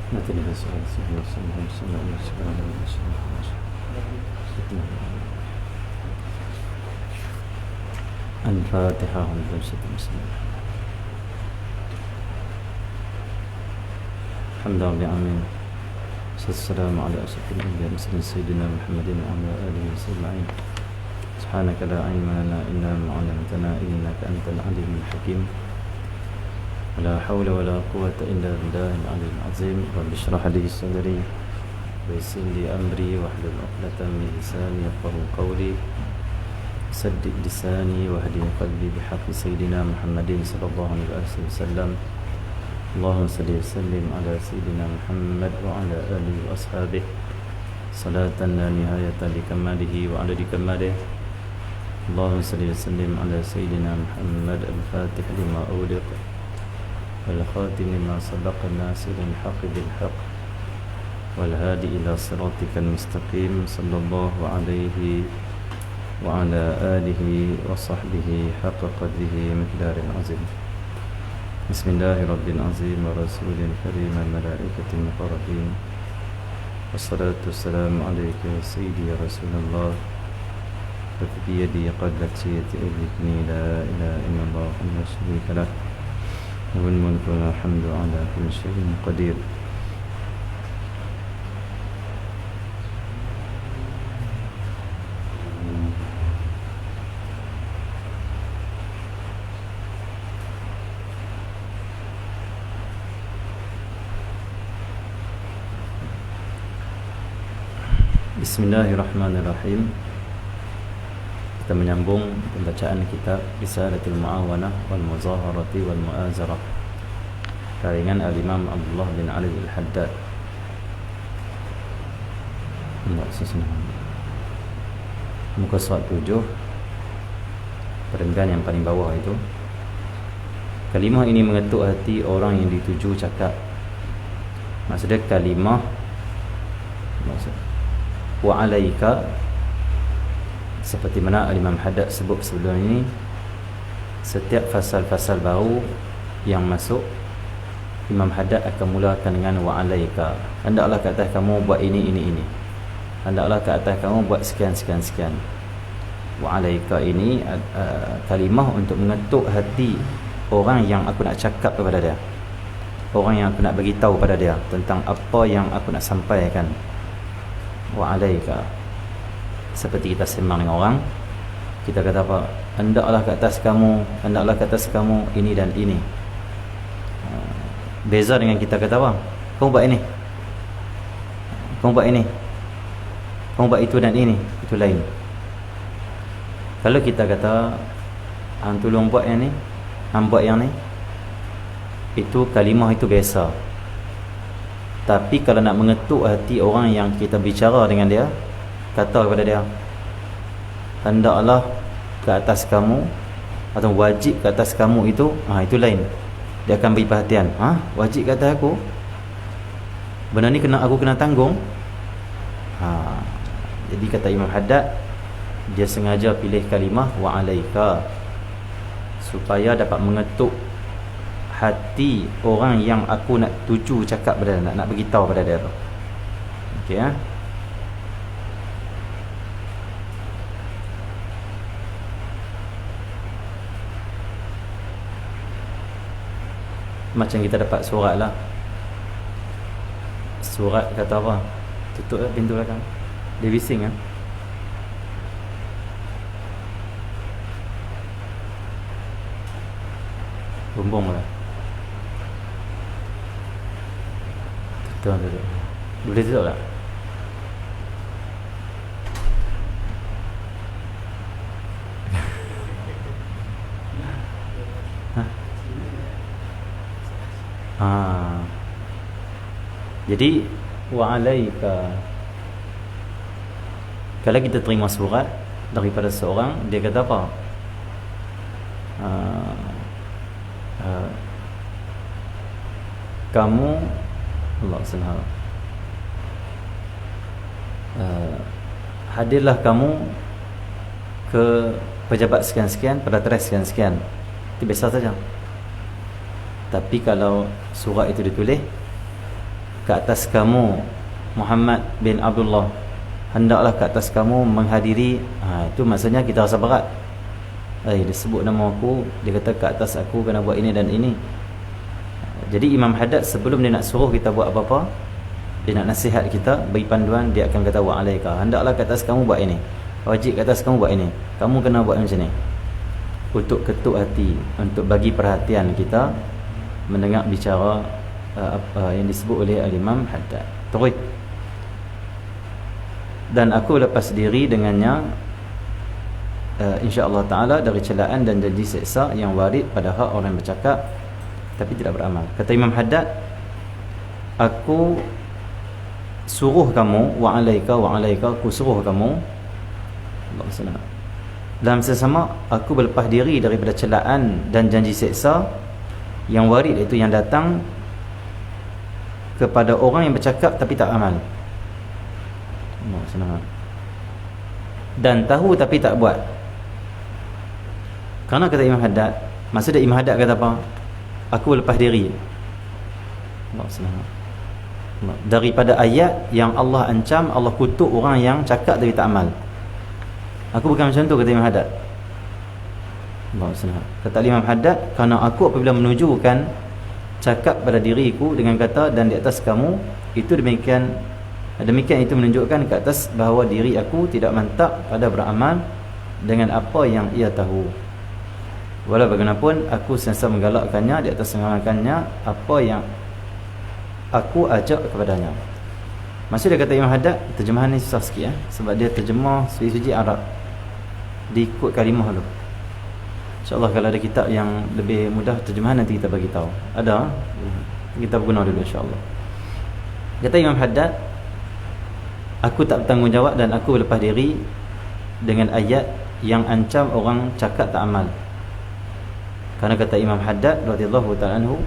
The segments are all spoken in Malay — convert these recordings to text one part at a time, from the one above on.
نتني السؤال سبحانه الفاتحة والدرسة المسلمين الحمد لله آمين. السلام على أشرف الأنبياء والمرسلين سيدنا محمد وعلى آله وصحبه أجمعين. سبحانك لا علم لنا إلا ما علمتنا إنك أنت العليم الحكيم. لا حول ولا قوة إلا بالله العلي العظيم. رب اشرح لي صدري ويسر لي أمري واحلل عقدة من لساني يفقهوا قولي. سدد لساني واهدي قلبي بحق سيدنا محمد صلى الله عليه وسلم. اللهم صل وسلم على سيدنا محمد وعلى آله وأصحابه صلاة لا نهاية لكماله وعدد كماله. اللهم صل وسلم على سيدنا محمد الفاتح لما أغلق والخاتم لما سبق الناصر الحق بالحق والهادي إلى صراطك المستقيم صلى الله عليه وعلى آله وصحبه حق قدره مقدار عظيم. بسم الله رب العظيم ورسول الكريم الملائكة المقربين والصلاة والسلام عليك يا سيدي يا رسول الله. وفي بيدي قدت سيدي أبلكني لا إله إلا الله لا شريك له له الملك والحمد على كل شيء قدير. Bismillahirrahmanirrahim. Kita menyambung pembacaan kitab Risalatul Mu'awanah wal Muzaharati wal Mu'azarah karangan Al-Imam Abdullah bin Ali Al-Haddad. Muka surat 7, perenggan yang paling bawah itu. Kalimah ini mengetuk hati orang yang dituju cakap. Maksudnya kalimah wa alaika, seperti mana Imam Haddad sebut sebelum ini, setiap fasal-fasal baru yang masuk, Imam Haddad akan mulakan dengan wa alaika. Hendaklah ke atas kamu buat ini. Hendaklah ke atas kamu buat sekian. Wa alaika ini kalimah untuk mengetuk hati orang yang aku nak cakap kepada dia, orang yang aku nak beritahu pada dia tentang apa yang aku nak sampaikan. Wa alaika, seperti kita sembang dengan orang, kita kata apa? Hendaklah ke atas kamu ini dan ini. Beza dengan kita kata apa? Kamu buat ini, kamu buat itu dan ini, itu lain. Kalau kita kata hang tolong buat yang ni, hang buat yang ni, itu kalimah itu biasa. Tapi kalau nak mengetuk hati orang yang kita bicara dengan dia, kata kepada dia, hendaklah ke atas kamu atau wajib ke atas kamu itu, itu lain. Dia akan beri perhatian. Wajib ke atas aku? Benda ni aku kena tanggung. Jadi kata Imam Haddad, dia sengaja pilih kalimah wa alaika supaya dapat mengetuk hati orang yang aku nak tuju cakap pada dia, nak beritahu pada dia tu. Okey ya. Macam kita dapat surat lah. Surat kata apa? Tutup pintu belakang. Dia bising kan? Bumbung lah. Tutup. Boleh tutup tak? Jadi wa alaika, kalau kita terima surat daripada seorang, dia kata apa? Kamu Allah SWT, hadirlah kamu ke pejabat sekian-sekian pada tarikh sekian-sekian. Itu biasa saja. Tapi kalau surat itu ditulis, ke atas kamu Muhammad bin Abdullah, hendaklah ke atas kamu menghadiri. Itu maksudnya kita rasa berat. Dia sebut nama aku, dia kata ke atas aku kena buat ini dan ini. Jadi Imam Haddad sebelum dia nak suruh kita buat apa-apa, dia nak nasihat kita, beri panduan, dia akan kata wa alaika, hendaklah ke atas kamu buat ini, wajib ke atas kamu buat ini, kamu kena buat macam ni, untuk ketuk hati, untuk bagi perhatian kita mendengar bicara apa yang disebut oleh Al-Imam Haddad. Terus, dan aku lepas diri dengannya insya-Allah taala dari celaan dan janji seksa yang warid pada hak orang yang bercakap tapi tidak beramal. Kata Imam Haddad, aku suruh kamu, wa alaika, aku suruh kamu, Allah SWT, dalam sesama aku berlepas diri daripada celaan dan janji seksa yang warid, iaitu yang datang kepada orang yang bercakap tapi tak amal, Allah SWT, dan tahu tapi tak buat. Kerana kata Imam Haddad, maksudnya Imam Haddad kata apa? Aku lepas diri, Allah SWT, daripada ayat yang Allah ancam, Allah kutuk orang yang cakap tapi tak amal. Aku bukan macam tu, kata Imam Haddad. Allah SWT, kata Imam Haddad, kerana aku apabila menunjukkan cakap pada diriku dengan kata dan di atas kamu, itu demikian itu menunjukkan ke atas bahawa diri aku tidak mantap pada beramal dengan apa yang ia tahu. Walau bagaimanapun aku sentiasa menggalakkannya di atas mengamalkannya apa yang aku ajak kepadanya. Maksud dia kata Imam Haddad, terjemahan ni susah sikit sebab dia terjemah suci-suci Arab, diikut kalimah tu. InsyaAllah kalau ada kitab yang lebih mudah terjemahan nanti kita bagi tahu. Ada, kita guna dulu insyaAllah. Kata Imam Haddad, aku tak bertanggungjawab dan aku berlepas diri dengan ayat yang ancam orang cakap tak amal. Kerana kata Imam Haddad radhiyallahu ta'ala anhu,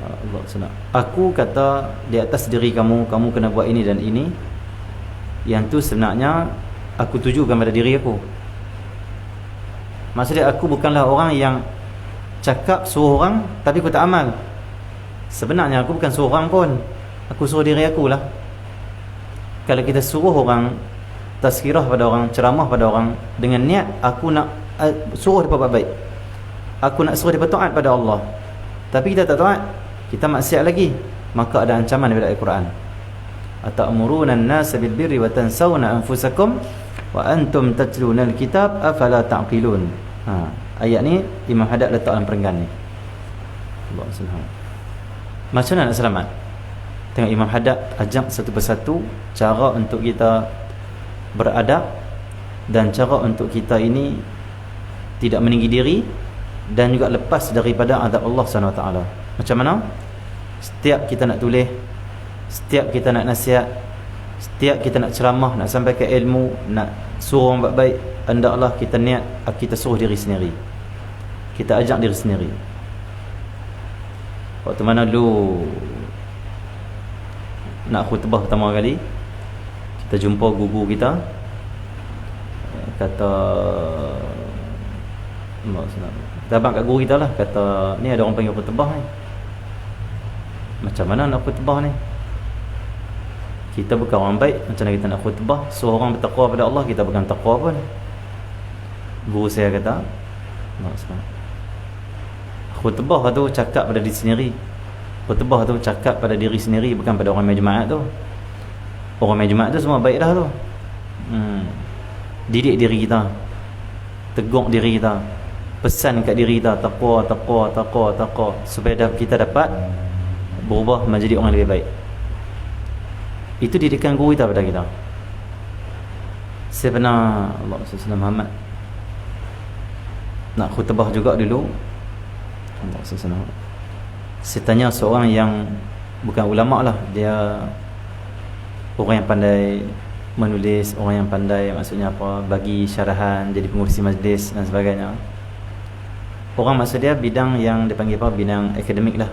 Allah SWT, aku kata di atas diri kamu, kamu kena buat ini dan ini, yang tu sebenarnya aku tujukan pada diri aku. Maksudnya aku bukanlah orang yang cakap suruh orang tapi aku tak amal. Sebenarnya aku bukan suruh orang pun, aku suruh diri aku lah. Kalau kita suruh orang, tazkirah pada orang, ceramah pada orang dengan niat aku nak suruh dia buat baik, aku nak suruh dia taat pada Allah, tapi kita tak taat, kita maksiat lagi, maka ada ancaman daripada Al-Quran. Atamuruna an-nasa bil birri wa tansawna anfusakum wa antum tatluna al-kitab afala ta'qilun. Ayat ni Imam Haddad letak dalam perenggan ni. Allah SWT, macam mana nak selamat? Tengok Imam Haddad ajak satu persatu cara untuk kita beradab dan cara untuk kita ini tidak meninggi diri dan juga lepas daripada azab Allah SWT. Macam mana? Setiap kita nak tulis, setiap kita nak nasihat, setiap kita nak ceramah, nak sampaikan ilmu, nak suruh orang buat baik, hendaklah kita niat kita suruh diri sendiri, kita ajak diri sendiri. Waktu mana dulu nak khutbah pertama kali, kita jumpa guru kita, kata dabang kat guru kita lah, kata ni ada orang panggil khutbah ni, macam mana nak khutbah ni? Kita bukan orang baik, macam mana kita nak khutbah? Suruh orang bertakwa pada Allah, kita bukan takwa pun. Guru saya kata, khutbah tu cakap pada diri sendiri, khutbah tu cakap pada diri sendiri, bukan pada orang majma'at tu. Orang majma'at tu semua baik dah tu. Didik diri kita, tegur diri kita, pesan kat diri kita taqwa, supaya kita dapat berubah menjadi orang lebih baik. Itu didikan guru kita pada kita. Saya pernah, Allah SWT Muhammad, nak khutbah juga dulu, Allah SWT, saya tanya seorang yang bukan ulama lah, dia orang yang pandai menulis, orang yang pandai, maksudnya apa, bagi syarahan, jadi pengurusi majlis dan sebagainya. Orang maksud dia bidang yang dipanggil apa, bidang akademik lah.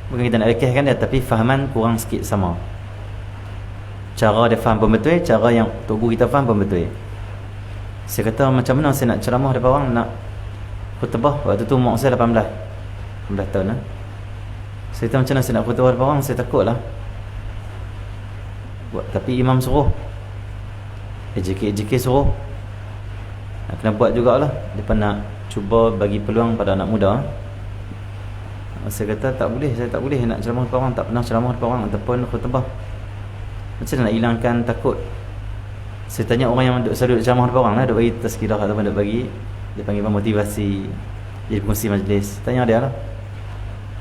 Bukan kita nak rekehkan dia, tapi fahaman kurang sikit sama. Cara dia faham pun betul, cara yang Tok Guru kita faham pun betul. Saya kata, macam mana saya nak ceramah depan orang, nak khutbah? Waktu tu umur saya 18 tahun lah. Saya tahu macam mana saya nak fatwa depan orang, saya takut lah. Tapi imam suruh, AJK suruh, kena buat jugalah. Dia nak cuba bagi peluang pada anak muda. Saya kata tak boleh, saya tak boleh nak ceramah depan orang, tak pernah ceramah depan orang ataupun khutbah. Macam mana nak hilangkan takut? Saya tanya orang yang selalu ceramah depan orang lah, duk bagi tazkirah ataupun duk bagi, dia panggil motivasi, jadi pengurusi majlis. Tanya dia lah.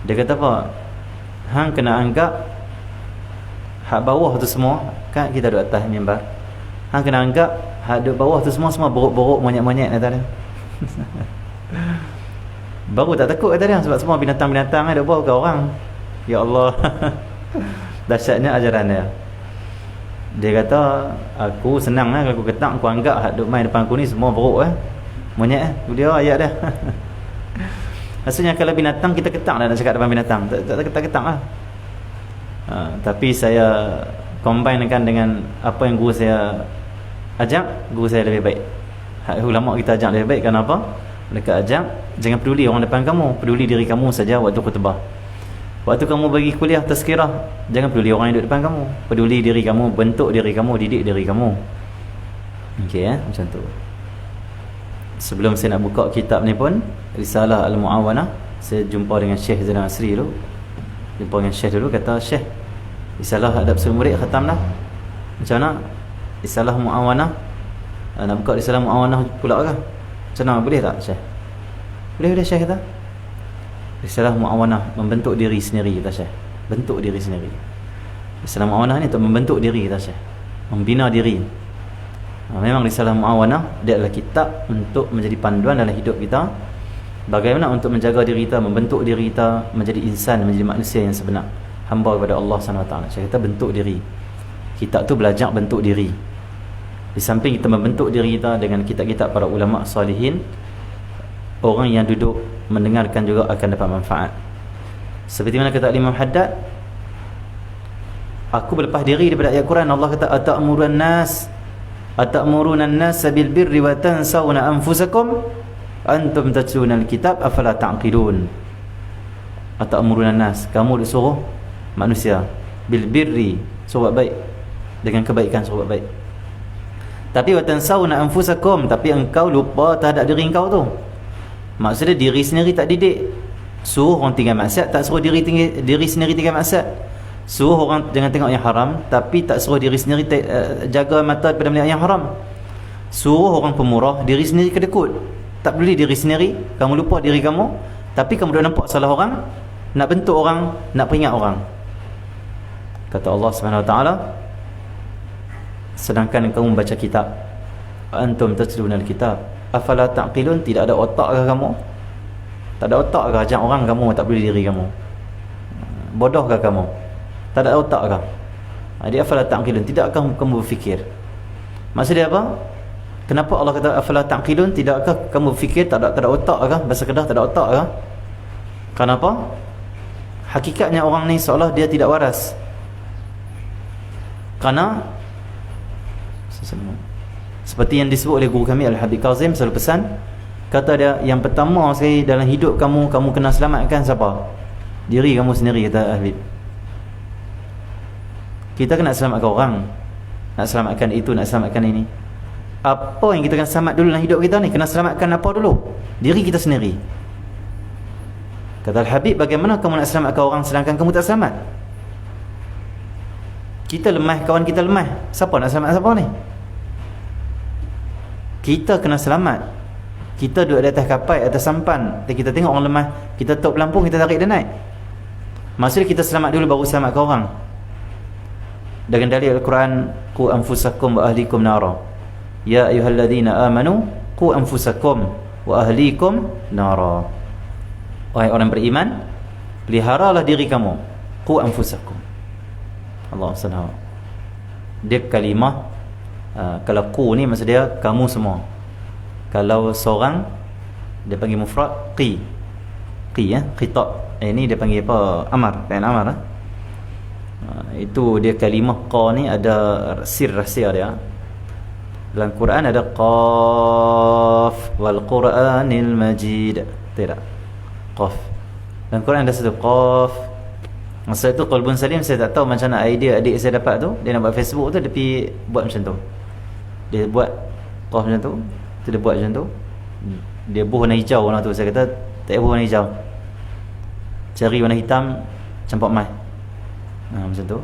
Dia kata apa? Hang kena anggap hak bawah tu semua, kan kita duduk atas mimbar, hang kena anggap hak duduk bawah tu semua borok-borok, monyet-monyet kata dia. Baru tak takut kata dia, sebab semua binatang-binatang duduk bawah ke orang. Ya Allah. Dahsyatnya ajaran dia. Dia kata, aku senang lah kalau aku ketak, aku anggap hak duduk main depan aku ni semua borok monyet dia ayat dia. Maksudnya kalau binatang kita ketak dah nak cakap depan binatang, tak ketak lah. Tapi saya combinekan dengan apa yang guru saya ajak, guru saya lebih baik. Ulama kita ajak lebih baik. Kenapa? Mereka ajak, jangan peduli orang depan kamu, peduli diri kamu saja waktu khutbah. Waktu kamu bagi kuliah tazkirah, jangan peduli orang yang duduk depan kamu, peduli diri kamu, bentuk diri kamu, didik diri kamu. Okey, macam tu. Sebelum saya nak buka kitab ni pun, Risalah Al-Mu'awanah, saya jumpa dengan Syekh Zainal Asri dulu. Jumpa dengan Syekh dulu, kata Syekh, Risalah Adab Sul Murid khatam dah. Macam mana? Risalah Mu'awanah, nak buka Risalah Mu'awanah pula ke? Macam mana? Boleh tak Syekh? Boleh Syekh kata. Risalah Mu'awanah, membentuk diri sendiri, kata Syekh. Bentuk diri sendiri. Risalah Mu'awanah ni untuk membentuk diri, kata Syekh, membina diri. Memang Risalah Mu'awanah dia adalah kitab untuk menjadi panduan dalam hidup kita, bagaimana untuk menjaga diri kita, membentuk diri kita menjadi insan, menjadi manusia yang sebenar, hamba kepada Allah SWT. Saya kata bentuk diri. Kitab tu belajar bentuk diri. Di samping kita membentuk diri kita dengan kitab-kitab para ulama salihin, orang yang duduk mendengarkan juga akan dapat manfaat. Seperti mana kata Imam Haddad, aku berlepas diri daripada ayat Quran. Allah kata, atamuruna an-nasa bil birri wa tansawna anfusakum antum tatluna al-kitab afala ta'qilun. Atamuruna an-nas, kamu disuruh manusia bil birri, suruh baik, dengan kebaikan suruh baik. Tapi wa tansawna anfusakum, tapi engkau lupa terhadap diri engkau tu. Maksudnya diri sendiri tak didik. Suruh orang tinggal maksiat, tak suruh diri sendiri tinggal maksiat. Suruh orang jangan tengok yang haram, tapi tak suruh diri sendiri jaga mata daripada melihat yang haram. Suruh orang pemurah, diri sendiri kedekut. Tak boleh diri sendiri, kamu lupa diri kamu, tapi kamu dah nampak salah orang, nak bentuk orang, nak peringat orang. Kata Allah SWT, sedangkan kamu membaca kitab, antum tatlunal kitab afala ta'qilun, tidak ada otak ke kamu? Tak ada otak ke ajak orang kamu tak boleh diri kamu? Bodoh ke kamu? Tak ada otak ke? Dia afala ta'qilun, tidakkah kamu berfikir? Maksudnya apa? Kenapa Allah kata afala ta'qilun? Tidakkah kamu berfikir? Tak ada otak ke? Bahasa Kedah tak ada otak ke? Kenapa? Hakikatnya orang ni seolah dia tidak waras. Kerana seperti yang disebut oleh guru kami Al-Habib Kazim selalu pesan, kata dia, yang pertama sekali dalam hidup kamu kena selamatkan siapa? Diri kamu sendiri, kata Habib. Kita kena selamatkan orang, nak selamatkan itu, nak selamatkan ini. Apa yang kita kena selamat dulu dalam hidup kita ni? Kena selamatkan apa dulu? Diri kita sendiri. Kata Al-Habib, bagaimana kamu nak selamatkan orang sedangkan kamu tak selamat? Kita lemah, kawan kita lemah, siapa nak selamat siapa ni? Kita kena selamat. Kita duduk di atas kapal, atas sampan, kita tengok orang lemah, kita tok pelampung, kita tarik dia naik. Maksudnya kita selamat dulu baru selamatkan orang. Dengan dalil Al-Quran, qu anfusakum wa ahlikum nara. Ya ayyuhalladzina amanu qu anfusakum wa ahlikum nara. Wahai orang beriman, peliharalah diri kamu. Qu anfusakum. Allah SWT. Dia kalimah, kalau qu ni maksud dia kamu semua. Kalau seorang, dia panggil mufrad qi. Qi khitab. Ini dia panggil apa? Amar. Fi'il amar. Itu dia kalimah qa ni ada sir rahsia dia. Dalam Quran ada qaf wal Quranil Majid. Tidak. Qaf. Dalam Quran ada satu qaf Masa tu qalbun salim saya tak tahu macam mana idea adik saya dapat tu. Dia nak buat Facebook tu, dia pergi buat macam tu. Dia buat qaf macam tu, dia buat macam tu. Dia buh warna hijau warna tu. Saya kata tak payah buh warna hijau, cari warna hitam, campak mai. Macam tu.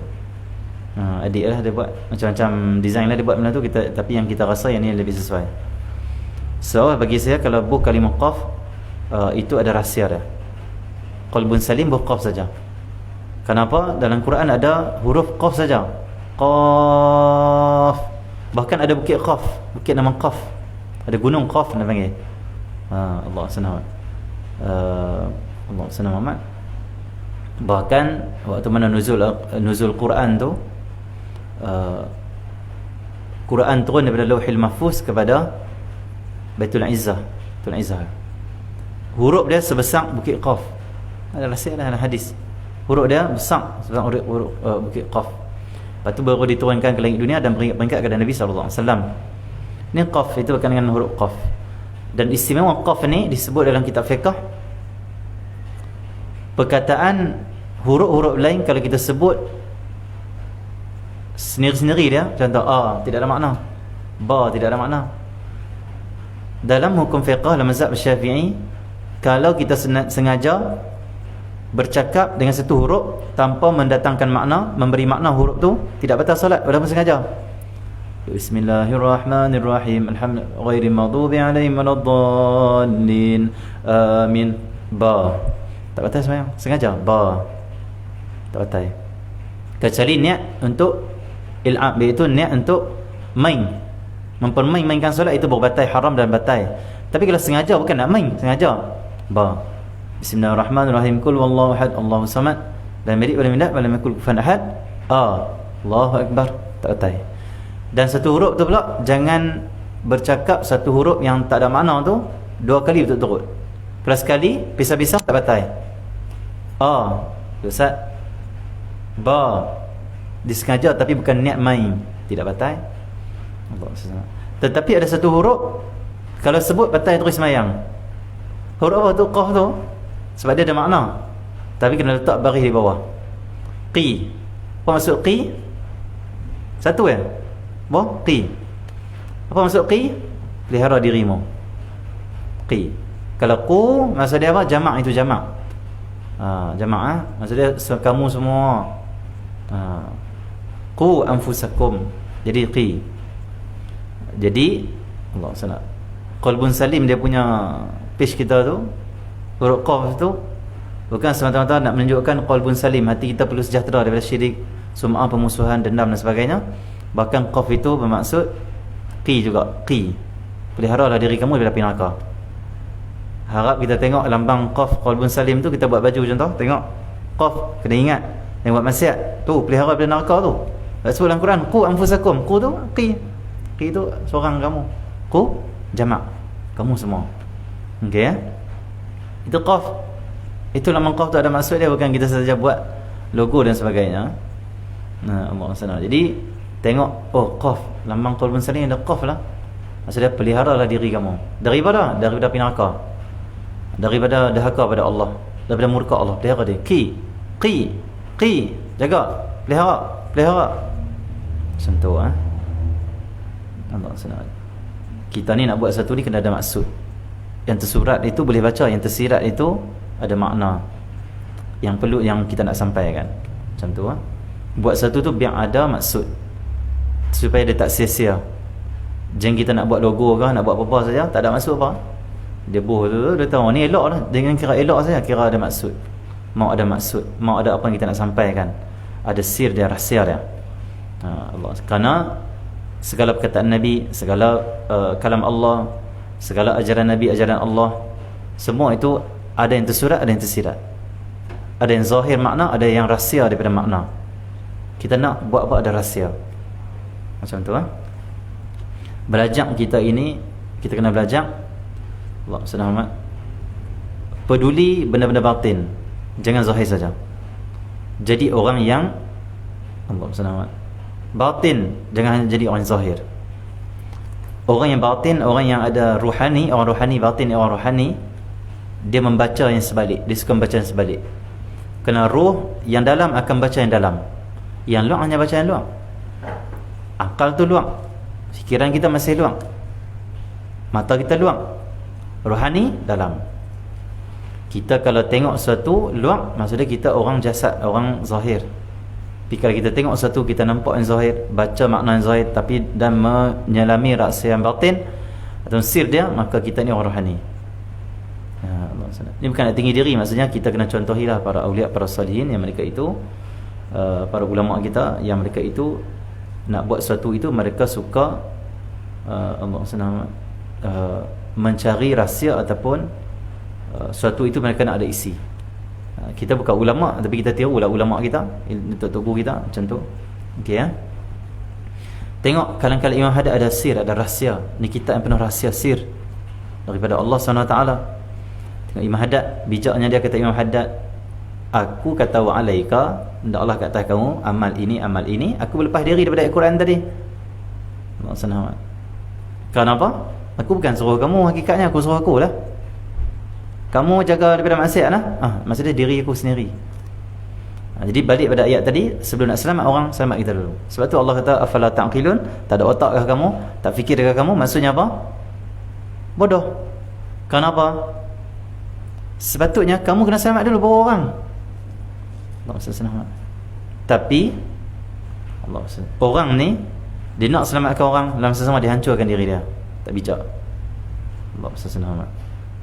Adik lah dia buat macam-macam design lah dia buat benda tu, tapi yang kita rasa yang ni lebih sesuai. So bagi saya kalau buh kalimah qaf, itu ada rahsia dia. Qalbun salim buh qaf saja. Kenapa? Dalam Quran ada huruf qaf saja. Qaf. Bahkan ada bukit qaf, bukit nama qaf. Ada gunung qaf dia panggil. Allah senang. Allah senang amat. Bahkan waktu mana nuzul Quran tu, Quran turun daripada Lauhil Mahfuz kepada Baitul Izzah. Baitul Izzah. Huruf dia sebesar bukit qaf. Ada rahsia dalam hadis. Huruf dia besar sebesar huruf bukit qaf. Lepas tu baru diturunkan ke langit dunia dan beringkat kepada Nabi sallallahu alaihi wasallam. Ni qaf itu berkaitan dengan huruf qaf. Dan istimewa qaf ni disebut dalam kitab fiqh, perkataan huruf-huruf lain kalau kita sebut sendiri-sendiri dia, contoh a tidak ada makna, ba tidak ada makna. Dalam hukum fiqh dalam mazhab Syafi'i, kalau kita sengaja bercakap dengan satu huruf tanpa mendatangkan makna, memberi makna huruf tu, tidak batal solat walaupun sengaja. Bismillahirrahmanirrahim, alhamdulillah ghairil maghdubi alaihim waladdallin, amin, ba tak batal sembahyang, sengaja ba tak batal, kecuali niat untuk il'ab, iaitu niat untuk mempermain-mainkan solat, itu baru batal, haram dan batal. Tapi kalau sengaja, bukan nak main, sengaja ba Bismillahirrahmanirrahim, kul wallahu ahad Allahu samad lam yalid wa lam yulad wa lam yakul kufuwan ahad, Allahu akbar, tak batal. Dan satu huruf tu pula jangan bercakap satu huruf yang tak ada makna tu dua kali berturut-turut. Kalau sekali pisah-pisah tak batal. Ustaz, ba disengaja tapi bukan niat main, tidak batal. Tetapi ada satu huruf kalau sebut batal terus sembahyang. Huruf apa tu? Qaf tu, sebab dia ada makna, tapi kena letak baris di bawah. Qi. Apa maksud qi? Satu ya? Boh, qi. Apa maksud qi? Pelihara dirimu. Qi. Kalau qu, maksud dia apa? Jamak, itu jamak. Jamak, maksud dia kamu semua. Qu anfusakum. Jadi qi. Jadi Allah SWT, Qalbun Salim dia punya page kita tu, huruf qaf tu bukan semata-mata nak menunjukkan qalbun salim, hati kita perlu sejahtera daripada syirik, sum'ah, pemusuhan, dendam dan sebagainya. Bahkan qaf itu bermaksud qi juga, qi, peliharalah diri kamu daripada api neraka. Harap kita tengok lambang qaf qalbun salim tu, kita buat baju contoh, tengok qaf, kena ingat yang buat maksiat tu pelihara daripada neraka tu. Sebut dalam Quran, qu anfusakum, qu tu qi, qi tu seorang kamu, qu jamak, kamu semua. Okey ya. Itu qaf. Itu lambang qaf tu ada maksud dia, bukan kita saja buat logo dan sebagainya. Allah SWT. Jadi tengok, qaf, lambang qalbun salim ada qaf lah. Maksudnya peliharalah diri kamu daripada api neraka, daripada dahaka pada Allah, daripada murka Allah. Pelihara dia. Qi, jaga, pelihara. Macam tu Allah SWT. Kita ni nak buat satu ni kena ada maksud. Yang tersurat itu boleh baca, yang tersirat itu ada makna yang perlu, yang kita nak sampaikan. Macam tu Buat satu tu biar ada maksud, supaya dia tak sia-sia. Jangan kita nak buat logo ke, nak buat apa-apa saja, tak ada maksud apa. Dia buh tu, dia tahu ni elok lah, dengan kira elok saja, kira ada maksud. Mau ada maksud, mau ada apa yang kita nak sampaikan, ada sir dia, rahsia dia. Allah. Kerana segala perkataan Nabi, segala kalam Allah, segala ajaran Nabi, ajaran Allah, semua itu ada yang tersurat, ada yang tersirat, ada yang zahir makna, ada yang rahsia daripada makna. Kita nak buat apa ada rahsia. Macam tu Belajar kita ini, kita kena belajar, Allah SWT, peduli benda-benda batin, jangan zahir saja. Jadi orang yang Allah SWT, batin, jangan jadi orang zahir. Orang yang batin, orang yang ada ruhani, orang ruhani, batin orang ruhani, dia membaca yang sebalik, dia suka membaca yang sebalik. Kerana roh yang dalam akan baca yang dalam, yang luar hanya baca yang luar. Akal tu luar, fikiran kita masih luar, mata kita luar, rohani dalam. Kita kalau tengok sesuatu luar, maksudnya kita orang jasad, orang zahir. Tapi kalau kita tengok sesuatu, kita nampak yang zahir, baca makna yang zahir, tapi dan menyelami rahsia yang batin atau sir dia, maka kita ni orang rohani. Ini bukan nak tinggi diri, maksudnya kita kena contohilah para awliya, para salihin yang mereka itu, para ulama kita yang mereka itu nak buat sesuatu itu, mereka suka Allah senang mencari rahsia ataupun sesuatu itu mereka nak ada isi. Kita bukan ulama, tapi kita tiru lah ulama kita, tok guru kita macam tu. Okey ya. Tengok kadang-kadang Imam Haddad ada sir, ada rahsia. Ni kitab yang penuh rahsia, sir daripada Allah SWT. Tengok Imam Haddad, bijaknya dia kata Imam Haddad, aku kata wa alaika, Allah kata kamu amal ini, aku berlepas diri daripada Al-Quran tadi. Allah SWT. Kenapa? Aku bukan suruh kamu, hakikatnya aku suruh aku lah. Kamu jaga daripada maksiat lah. Maksudnya diri aku sendiri. Jadi balik pada ayat tadi, sebelum nak selamat orang, selamat kita dulu. Sebab tu Allah kata afala ta'qilun, tak ada otak kah kamu, tak fikir kah kamu? Maksudnya apa? Bodoh. Kenapa? Sepatutnya kamu kena selamat dulu baru orang. Allah selamat. Tapi Allah orang ni, dia nak selamatkan orang, dalam sesama dia hancurkan diri dia. Tak bijak. Allah selamat.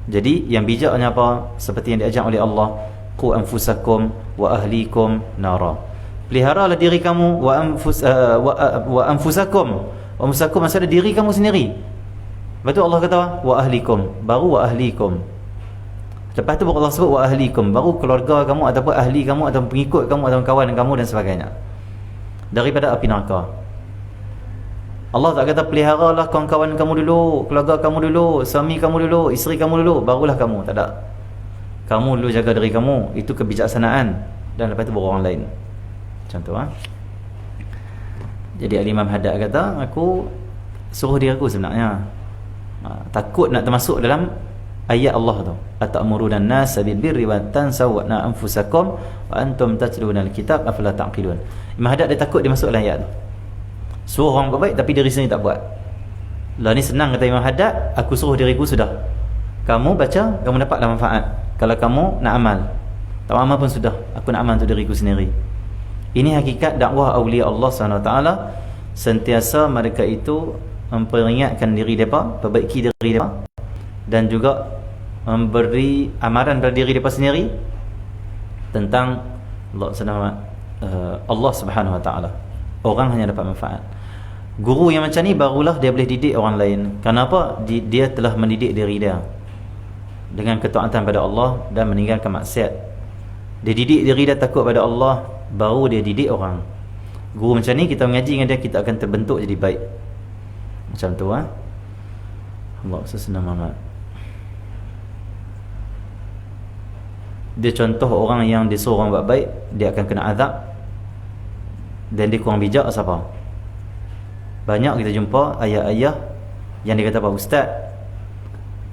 Jadi yang bijaknya apa? Seperti yang diajar oleh Allah, qu anfusakum wa ahlikum nara. Peliharalah diri kamu wa anfusakum. Wa anfusakum maksudnya diri kamu sendiri. Lepas tu Allah kata wa ahlikum, baru wa ahlikum. Lepas tu Allah sebut wa ahlikum, baru keluarga kamu ataupun ahli kamu ataupun pengikut kamu ataupun kawan kamu dan sebagainya daripada api neraka. Allah tak kata peliharalah kawan-kawan kamu dulu, keluarga kamu dulu, suami kamu dulu, isteri kamu dulu, barulah kamu. Tak ada. Kamu dulu jaga diri kamu, itu kebijaksanaan, dan lepas tu baru orang lain. Macam tu Jadi Al-Imam Haddad kata, aku suruh diri aku sebenarnya. Takut nak termasuk dalam ayat Allah tu. Atamuruna an-nasa bil birri wa tansawna anfusakum wa antum tatluna al-kitab afala taqilun. Imam Haddad dia takut dia masuk dalam ayat tu. Suruh orang buat baik tapi diri sendiri tak buat. Lah ni senang kata Imam Haddad, aku suruh diriku sudah. Kamu baca, kamu dapatlah manfaat. Kalau kamu nak amal, tak amal pun sudah, aku nak amal untuk diriku sendiri. Ini hakikat dakwah awliya Allah SWT. Sentiasa mereka itu memperingatkan diri mereka, perbaiki diri mereka, dan juga memberi amaran pada diri mereka sendiri tentang Allah Subhanahu Wa Taala. Orang hanya dapat manfaat. Guru yang macam ni barulah dia boleh didik orang lain. Kenapa? Dia telah mendidik diri dia dengan ketaatan pada Allah dan meninggalkan maksiat. Dia didik diri dia takut pada Allah, baru dia didik orang. Guru macam ni, kita mengaji dengan dia, kita akan terbentuk jadi baik. Macam tu Allah sesenang amat. Dia contoh orang yang disuruh orang buat baik, dia akan kena azab. Dan dia kurang bijak siapa? Banyak kita jumpa ayah-ayah yang dia kata, Pak Ustaz,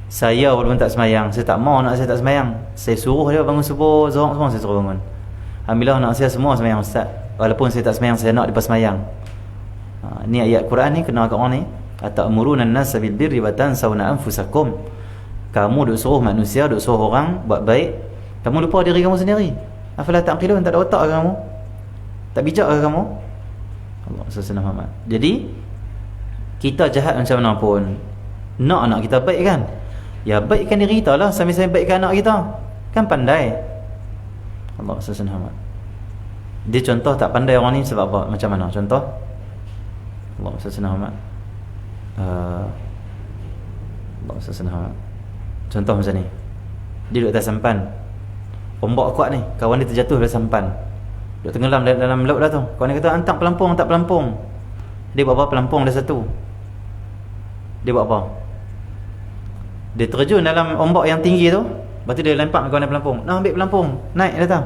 saya walaupun tak semayang, saya tak mau nak saya tak semayang, saya suruh dia bangun subuh, zuhur semua saya suruh bangun. Alhamdulillah nak saya semua semayang Ustaz, walaupun saya tak semayang, saya nak dia semayang. Ni ayat Quran ni kena kat orang ni. Atamuruna an-nasa bil birri wa tansawna anfusakum. Kamu duk suruh manusia, duk suruh orang buat baik, kamu lupa diri kamu sendiri. Afala taqilun, tak ada otak ke kamu? Tak bijak ke kamu? Allah sesenang amat. Jadi kita jahat macam mana pun, nak anak kita baik kan, ya baikkan diri kita lah, sambil-sambil baikkan anak kita, kan pandai. Allah sesenang amat. Dia contoh tak pandai orang ni sebab apa? Macam mana contoh? Allah sesenang amat. Allah sesenang amat. Contoh macam ni, dia duduk atas sampan, ombak kuat ni, kawan dia terjatuh dari sampan, duduk tenggelam dalam laut dah tu. Kawan dia kata, hantar pelampung, hantar pelampung. Dia buat apa? Pelampung dah satu. Dia buat apa? Dia terjun dalam ombak yang tinggi tu, lepas tu dia lempak kawan dia pelampung. Nak ambil pelampung, naik datang.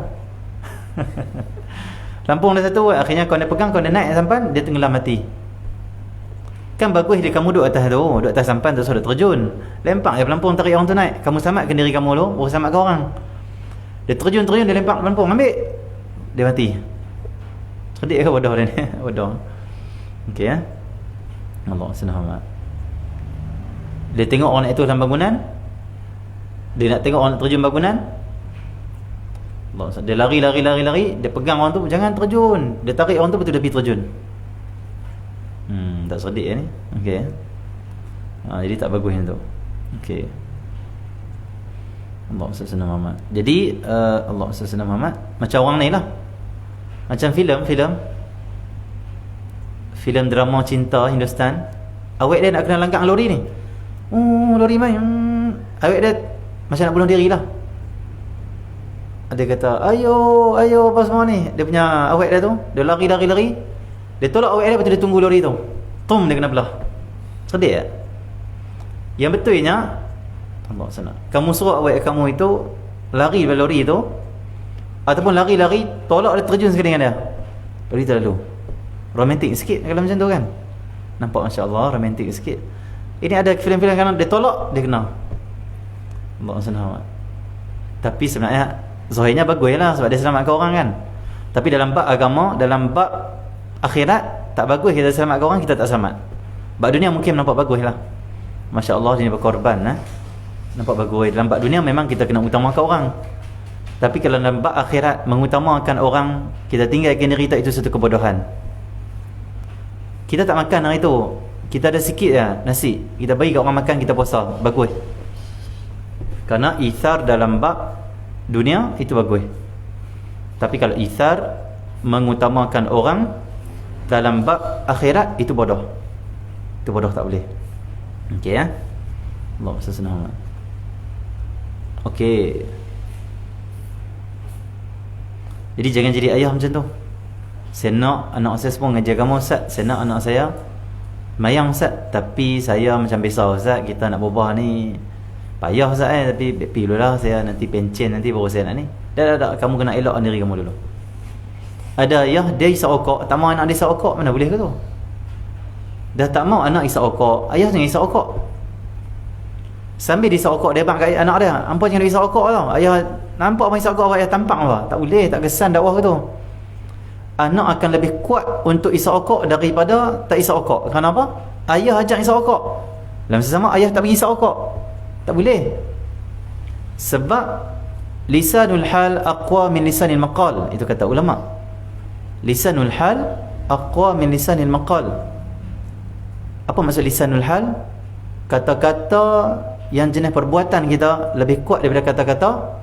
Pelampung dah satu, akhirnya kawan dia pegang, kawan dia naik sampan, dia tenggelam mati. Kan bagus dia kamu duduk atas tu, duduk atas sampan tu, sudah terjun, lempak je pelampung, tarik orang tu naik. Kamu selamatkan diri kamu dulu, baru selamatkan orang. Dia terjun, dia lempar lampung, ambil. Dia mati. Cerdik ke bodoh dia ni? Bodoh. Okey ya. Allah senang. Dia tengok orang itu dalam bangunan. Dia nak tengok orang terjun bangunan. Allah, dia lari. Dia pegang orang tu, jangan terjun. Dia tarik orang tu, betul dia pergi terjun. Tak cerdik ni. Okey. Jadi tak bagus yang tu. Okey. Allah Subhanahu Muhammad. Jadi Allah Subhanahu Muhammad macam orang ni lah. Macam filem drama cinta Hindustan. Awak dia nak kena langkah lori ni. Lori main. Awak dia macam nak bunuh diri lah. Dia kata, ayo apa semua ni. Dia punya awak dia tu, dia lari. Dia tolak awak dia, betul dia tunggu lori tu. Dia kena belah. Sedih tak? Yang betulnya Allah sana. Kamu suruh awak kamu itu lari dari lori tu, ataupun lari tolak dia terjun sekali dengan dia. Lori terlalu romantik sikit kalau macam tu kan. Nampak masya-Allah romantik sikit. Ini ada filem-filem kan dia tolak dia kena. Allah sana. Tapi sebenarnya zahirnya baguslah sebab dia selamatkan orang kan. Tapi dalam bab agama, dalam bab akhirat tak bagus kita selamatkan orang, kita tak selamat. Bab dunia mungkin nampak baguslah. Masya-Allah dia berkorban nampak bagus. Dalam bab dunia memang kita kena utamakan orang. Tapi kalau dalam bab akhirat mengutamakan orang, kita tinggalkan diri, tak, itu satu kebodohan. Kita tak makan hari tu, kita ada sikit ya nasi, kita bagi kat orang makan, kita puasa, bagus. Kerana ithar dalam bab dunia itu bagus. Tapi kalau ithar mengutamakan orang dalam bab akhirat, itu bodoh. Itu bodoh, tak boleh. Okey ya. Allah senang. Okey. Jadi jangan jadi ayah macam tu. Saya nak anak saya semua mengajar agama Ustaz. Saya nak anak saya mayang Ustaz, tapi saya macam biasa Ustaz, kita nak berubah ni payah Ustaz tapi pergi dulu lah, saya nanti pencen nanti baru saya nak ni. Dah, kamu kena elok diri kamu dulu. Ada ayah dia isap okok, tak mau anak dia isap okok, mana boleh ke tu? Dah tak mau anak isap okok, ayah jangan isap okok. Sambil dia isap okok, dia bang kat anak dia, ampun jangan dia isap okok tau. Ayah nampak abang isap okok, ayah tampak apa? Tak boleh, tak kesan dakwah ke tu. Anak akan lebih kuat untuk isap okok daripada tak isap okok. Kenapa? Ayah ajak isap okok, dalam sesama ayah tak bagi isap okok, tak boleh. Sebab lisanul hal aqwa min lisanil maqal, itu kata ulama. Lisanul hal aqwa min lisanil maqal. Apa maksud lisanul hal? Kata-kata yang jenis perbuatan kita lebih kuat daripada kata-kata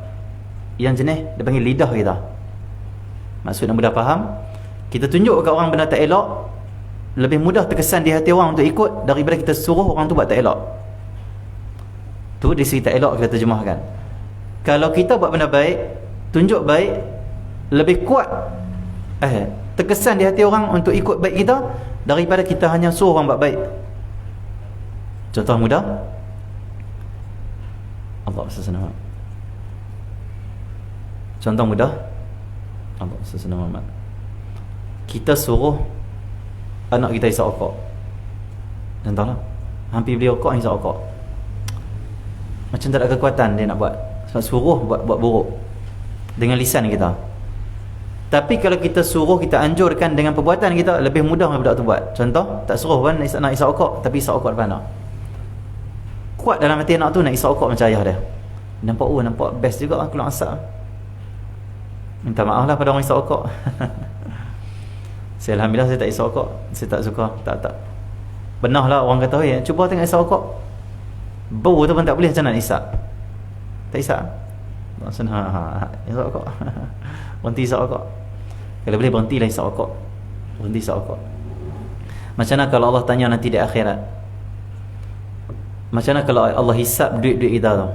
yang jenis dia panggil lidah kita. Maksud yang mudah faham, kita tunjuk kat orang benda tak elok, lebih mudah terkesan di hati orang untuk ikut daripada kita suruh orang tu buat tak elok. Tu di segi tak elok kita terjemahkan. Kalau kita buat benda baik, tunjuk baik, lebih kuat terkesan di hati orang untuk ikut baik kita daripada kita hanya suruh orang buat baik. Contoh mudah, Allah SWT. Contoh mudah, Allah SWT. Kita suruh anak kita isap rokok. Contohlah, hampir beli rokok, isap rokok. Macam tak ada kekuatan dia nak buat, sebab suruh buat buruk dengan lisan kita. Tapi kalau kita suruh, kita anjurkan dengan perbuatan kita, lebih mudah budak tu buat. Contoh, tak suruh pun nak isap rokok, tapi isap rokok depan anak. Kuat dalam hati anak tu nak isap rokok macam ayah dia. Nampak best juga keluar asap. Minta maaf lah pada orang isap rokok. Saya alhamdulillah saya tak isap rokok, saya tak suka. Tak pernah lah orang kata, cuba tengok isap rokok, bau tu pun tak boleh, macam nak isap. Tak isap. Maksudnya isap rokok. Berhenti isap rokok. Kalau boleh berhentilah isap rokok. Berhenti isap rokok. Macam mana kalau Allah tanya nanti di akhirat? Macam mana kalau Allah hisap duit-duit kita tu?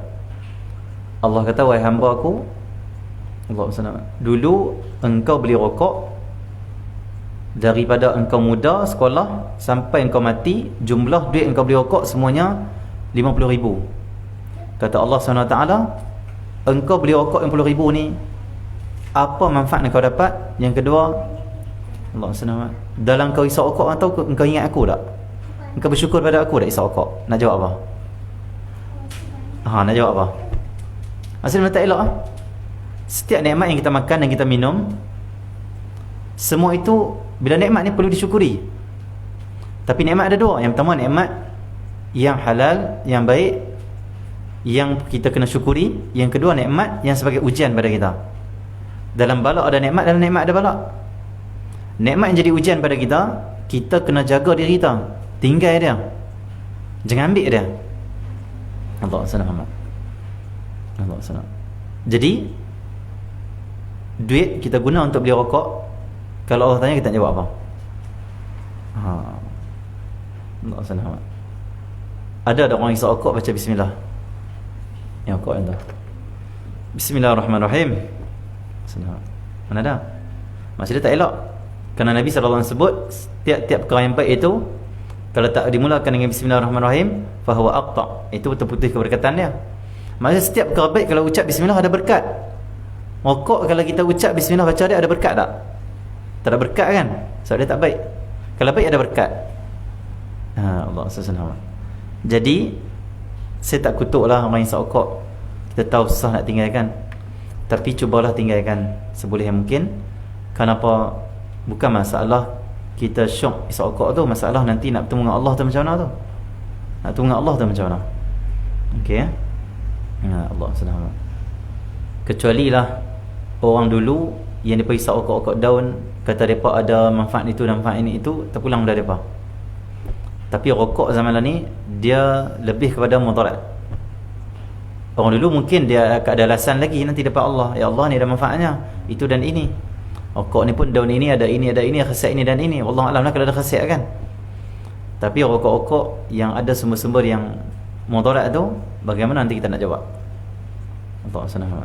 Allah kata, wahai hamba aku, Allah SWT, dulu engkau beli rokok, daripada engkau muda sekolah sampai engkau mati, jumlah duit engkau beli rokok semuanya 50,000. Kata Allah SWT, engkau beli rokok 50,000 ni, apa manfaat yang kau dapat? Yang kedua, Allah SWT, dalam kau isap rokok atau engkau ingat aku tak? Engkau bersyukur pada aku tak isap rokok? Nak jawab apa? Nak jawab apa? Maksudnya tak elok Setiap nikmat yang kita makan dan kita minum, semua itu bila nikmat ni perlu disyukuri. Tapi nikmat ada dua. Yang pertama nikmat yang halal, yang baik, yang kita kena syukuri. Yang kedua nikmat yang sebagai ujian pada kita. Dalam balak ada nikmat, dalam nikmat ada balak. Nikmat yang jadi ujian pada kita, kita kena jaga diri kita, tinggal dia, jangan ambil dia. Allah SWT. Allah SWT. Jadi duit kita guna untuk beli rokok, kalau Allah tanya kita nak jawab apa? Allah SWT. Ada orang isap rokok baca bismillah. Yang rokok yang tu, Bismillahirrahmanirrahim. Mana ada? Maksudnya tak elok. Kerana Nabi SAW sebut tiap-tiap perkara yang baik itu kalau tak dimulakan dengan Bismillahirrahmanirrahim, fahuwa aqta', itu terputus keberkatan dia. Maksudnya setiap perkara baik kalau ucap bismillah ada berkat. Rokok kalau kita ucap bismillah baca dia ada berkat tak? Tak ada berkat kan? Sebab dia tak baik. Kalau baik ada berkat. Allah SWT. Jadi saya tak kutuklah orang yang isap rokok. Kita tahu susah nak tinggalkan, tapi cubalah tinggalkan seboleh yang mungkin. Kenapa? Bukan masalah kita syok isap rokok tu, masalah nanti nak bertemu dengan Allah tu macam mana tu. Nak bertemu dengan Allah tu macam mana? Okey ya? Allah SWT. Kecuali lah orang dulu yang mereka isap rokok-rokok daun, kata mereka ada manfaat itu dan manfaat ini, itu terpulang dah mereka. Tapi rokok zaman ni dia lebih kepada mudarat. Orang dulu mungkin dia ada alasan lagi nanti dapat Allah, ya Allah ni ada manfaatnya itu dan ini. Rokok ni pun daun ini, khasiat ini dan ini. Wallahu a'lam lah kalau ada khasiat kan. Tapi rokok-rokok yang ada sumber-sumber yang mudarat tu, bagaimana nanti kita nak jawab? Allah SWT.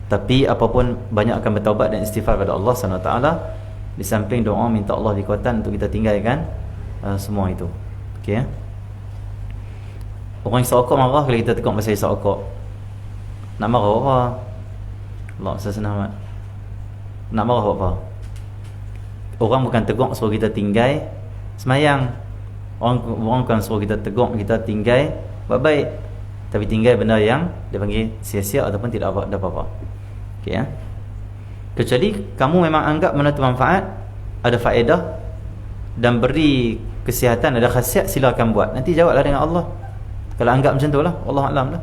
Tapi apapun, banyak akan bertaubat dan istighfar kepada Allah SWT. Di samping doa minta Allah kekuatan untuk kita tinggalkan semua itu. Okey ya. Orang isap rokok marah kalau kita tegur pasal isap rokok. Nak marah apa? Allah SWT. Nak marah apa? Orang bukan tegur suruh kita tinggal semayang. Orang bukan suruh kita tegur kita tinggal buat baik, tapi tinggal benda yang dia panggil sia-sia ataupun tidak ada apa-apa. Okey ya. Kecuali kamu memang anggap benda tu manfaat, ada faedah dan beri kesihatan, ada khasiat, silakan buat. Nanti jawablah dengan Allah. Kalau anggap macam tu lah, Allah Alam lah.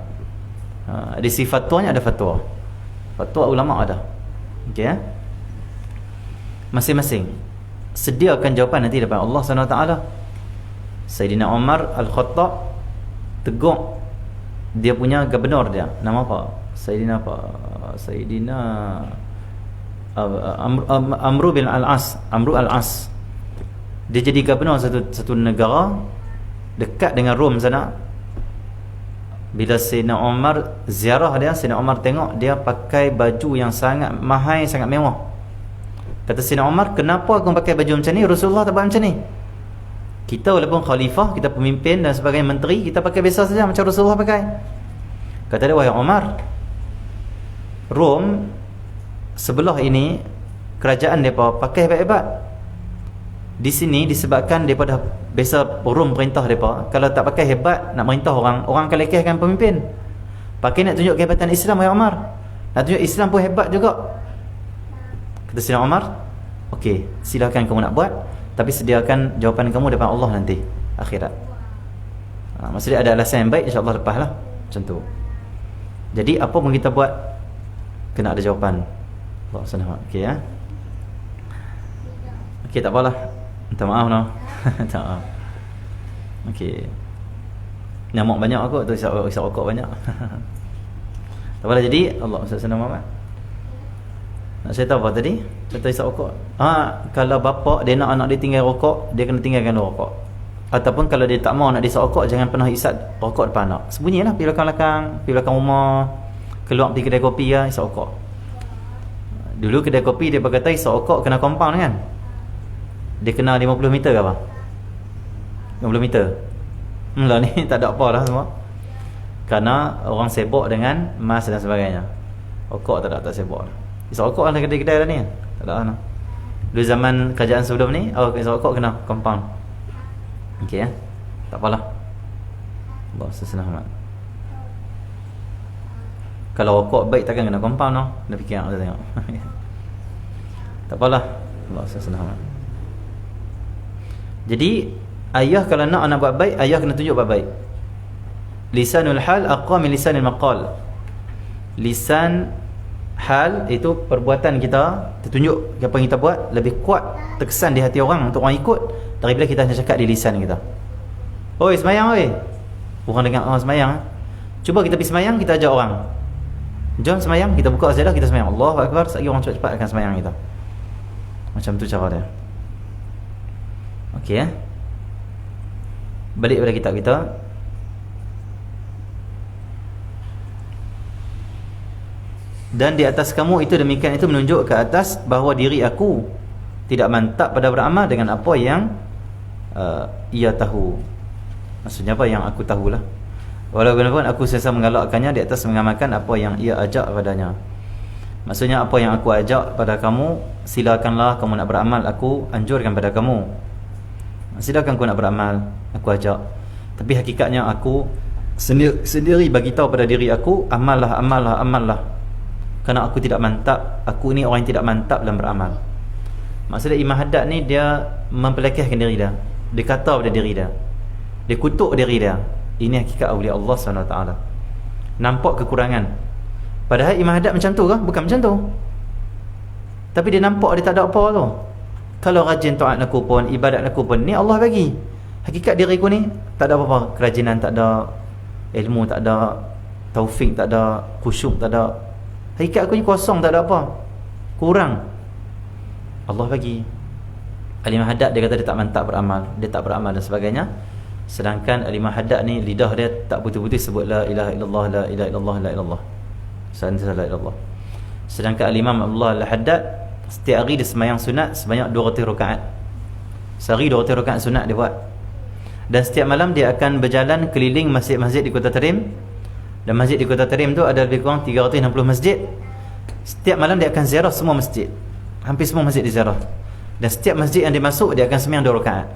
Di si fatwanya ada fatwa. Fatwa ulama ada. Okey ya. Masing-masing sediakan jawapan nanti depan Allah SWT. Sayyidina Umar Al-Khattab tegur dia punya gubernur dia, nama apa? Sayyidina Amru bin Al-As. Amru Al-As. Dia jadi gubernur satu negara dekat dengan Rom sana. Bila Sayyidina Umar ziarah dia, Sayyidina Umar tengok dia pakai baju yang sangat mahal, sangat mewah. Kata Sayyidina Umar, kenapa kau pakai baju macam ni? Rasulullah tak buat macam ni. Kita walaupun khalifah, kita pemimpin dan sebagai menteri, kita pakai biasa saja macam Rasulullah pakai. Kata dia, wahai Umar, Rom sebelah ini kerajaan mereka pakai hebat-hebat. Di sini disebabkan mereka dah biasa Rom perintah mereka, kalau tak pakai hebat nak merintah orang akan lekehkan pemimpin. Pakai nak tunjuk kehebatan Islam, wahai Umar. Nak tunjuk Islam pun hebat juga. Kata Sayyidina Umar, okey, silakan kamu nak buat, tapi sediakan jawapan kamu depan Allah nanti akhirat. Maksudnya ada alasan yang baik, insya-Allah lepas lah. Macam tu. Jadi apa pun kita buat kena ada jawapan. Allah SWT. Okey ya. Okey, tak apalah. Minta maaf noh. Tak maaf. Okey. Nyamuk banyak aku tu, isap rokok banyak. Tak apalah, jadi Allah SWT Muhammad. Nak saya tahu apa tadi? Kata isap rokok. Kalau bapa dia nak anak dia tinggal rokok, dia kena tinggalkan rokok. Ataupun kalau dia tak mau nak isap rokok, jangan pernah isap rokok depan anak. Sembunyilah pergi belakang rumah, keluar pergi kedai kopi ya, isap rokok. Dulu kedai kopi dia berkata isap rokok kena compound kan? Dia kena 50 meter ke apa? 50 meter. Lah ni tak ada apa dah semua. Kerana orang sibuk dengan mas dan sebagainya. Rokok tak sibuk. Isap rokok lah kedai-kedai dah ni. Tak ada lah. Dulu zaman kerajaan sebelum ni, isap rokok kena compound. Okey ya. Tak apalah. Allah SWT. Kalau rokok baik takkan kena compound noh. Kena fikir kita tengok. Tak apalah. Allah senang. Jadi ayah kalau nak buat baik, ayah kena tunjuk buat baik. Lisanul hal aqwa min lisanil maqal. Lisan hal itu perbuatan kita, tertunjuk apa yang kita buat lebih kuat, terkesan di hati orang untuk orang ikut daripada kita hanya cakap di lisan kita. Oi semayang oi. Orang dengar orang semayang. Cuba kita pergi semayang, kita ajak orang. Jom semayang, kita buka sajadah, kita semayang. Allahu akbar, sekali orang cepat-cepat akan semayang kita. Macam tu cara dia. Okey ya. Balik pada kitab kita. Dan di atas kamu itu demikian, itu menunjuk ke atas bahawa diri aku tidak mantap pada beramal dengan apa yang ia tahu. Maksudnya apa yang aku tahulah. Walaupun aku sentiasa mengalakkannya di atas mengamalkan apa yang ia ajak padanya. Maksudnya apa yang aku ajak pada kamu, silakanlah kamu nak beramal, aku anjurkan pada kamu. Silakan kau nak beramal, aku ajak. Tapi hakikatnya aku sendiri bagi tahu pada diri aku, amallah. Kerana aku tidak mantap, aku ni orang yang tidak mantap dalam beramal. Maksudnya Imam Haddad ni dia mempelekehkan diri dia. Dia kata pada diri dia. Dia kutuk diri dia. Ini hakikat awliya Allah SWT. Nampak kekurangan. Padahal Imam Haddad macam tu ke? Bukan macam tu. Tapi dia nampak dia tak ada apa tu. Kalau rajin taat aku pun, ibadat aku pun, ni Allah bagi. Hakikat diriku ni tak ada apa-apa. Kerajinan tak ada, ilmu tak ada, taufik tak ada, khusyuk tak ada. Hakikat aku ni kosong, tak ada apa. Kurang. Allah bagi. Al-Imam Haddad dia kata dia tak mantap beramal, dia tak beramal dan sebagainya. Sedangkan Al-Imam Haddad ni lidah dia tak putus-putus sebut la ilaha illallah, la ilaha illallah, la ilallah. Sentiasa la ilallah. Sedangkan Al-Imam Abdullah Al-Haddad setiap hari dia sembahyang sunat sebanyak 200 rakaat. Sehari 200 rakaat sunat dia buat. Dan setiap malam dia akan berjalan keliling masjid-masjid di Kota Tarim. Dan masjid di Kota Tarim tu ada lebih kurang 360 masjid. Setiap malam dia akan ziarah semua masjid. Hampir semua masjid dia ziarah. Dan setiap masjid yang dia masuk, dia akan sembahyang 2 rakaat.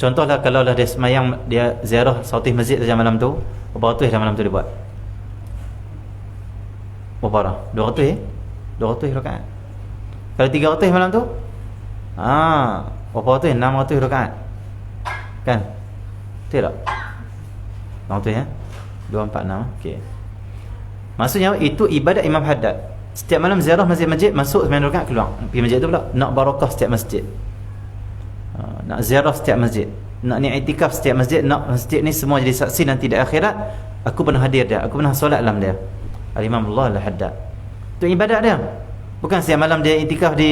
Contohlah kalau lah dia sembahyang, dia ziarah 100 masjid saja malam tu, berapa ratus dalam malam tu dia buat? Berapa dah? 200 rakaat. Kalau 300 malam tu, berapa ratus? 600 rakaat. Kan? Betul tak? 600 ya? 246. Okey. Maksudnya itu ibadat Imam Haddad. Setiap malam ziarah masjid-masjid, masuk 9 rakaat, keluar. Pergi masjid tu pula, nak barakah setiap masjid. Nak ziarah setiap masjid, nak ni iktikaf setiap masjid, nak masjid ni semua jadi saksi nanti di akhirat. Aku pernah hadir dia, aku pernah solat dalam dia. Al-Imam Abdullah Al-Haddad. Itu ibadat dia. Bukan setiap malam dia iktikaf di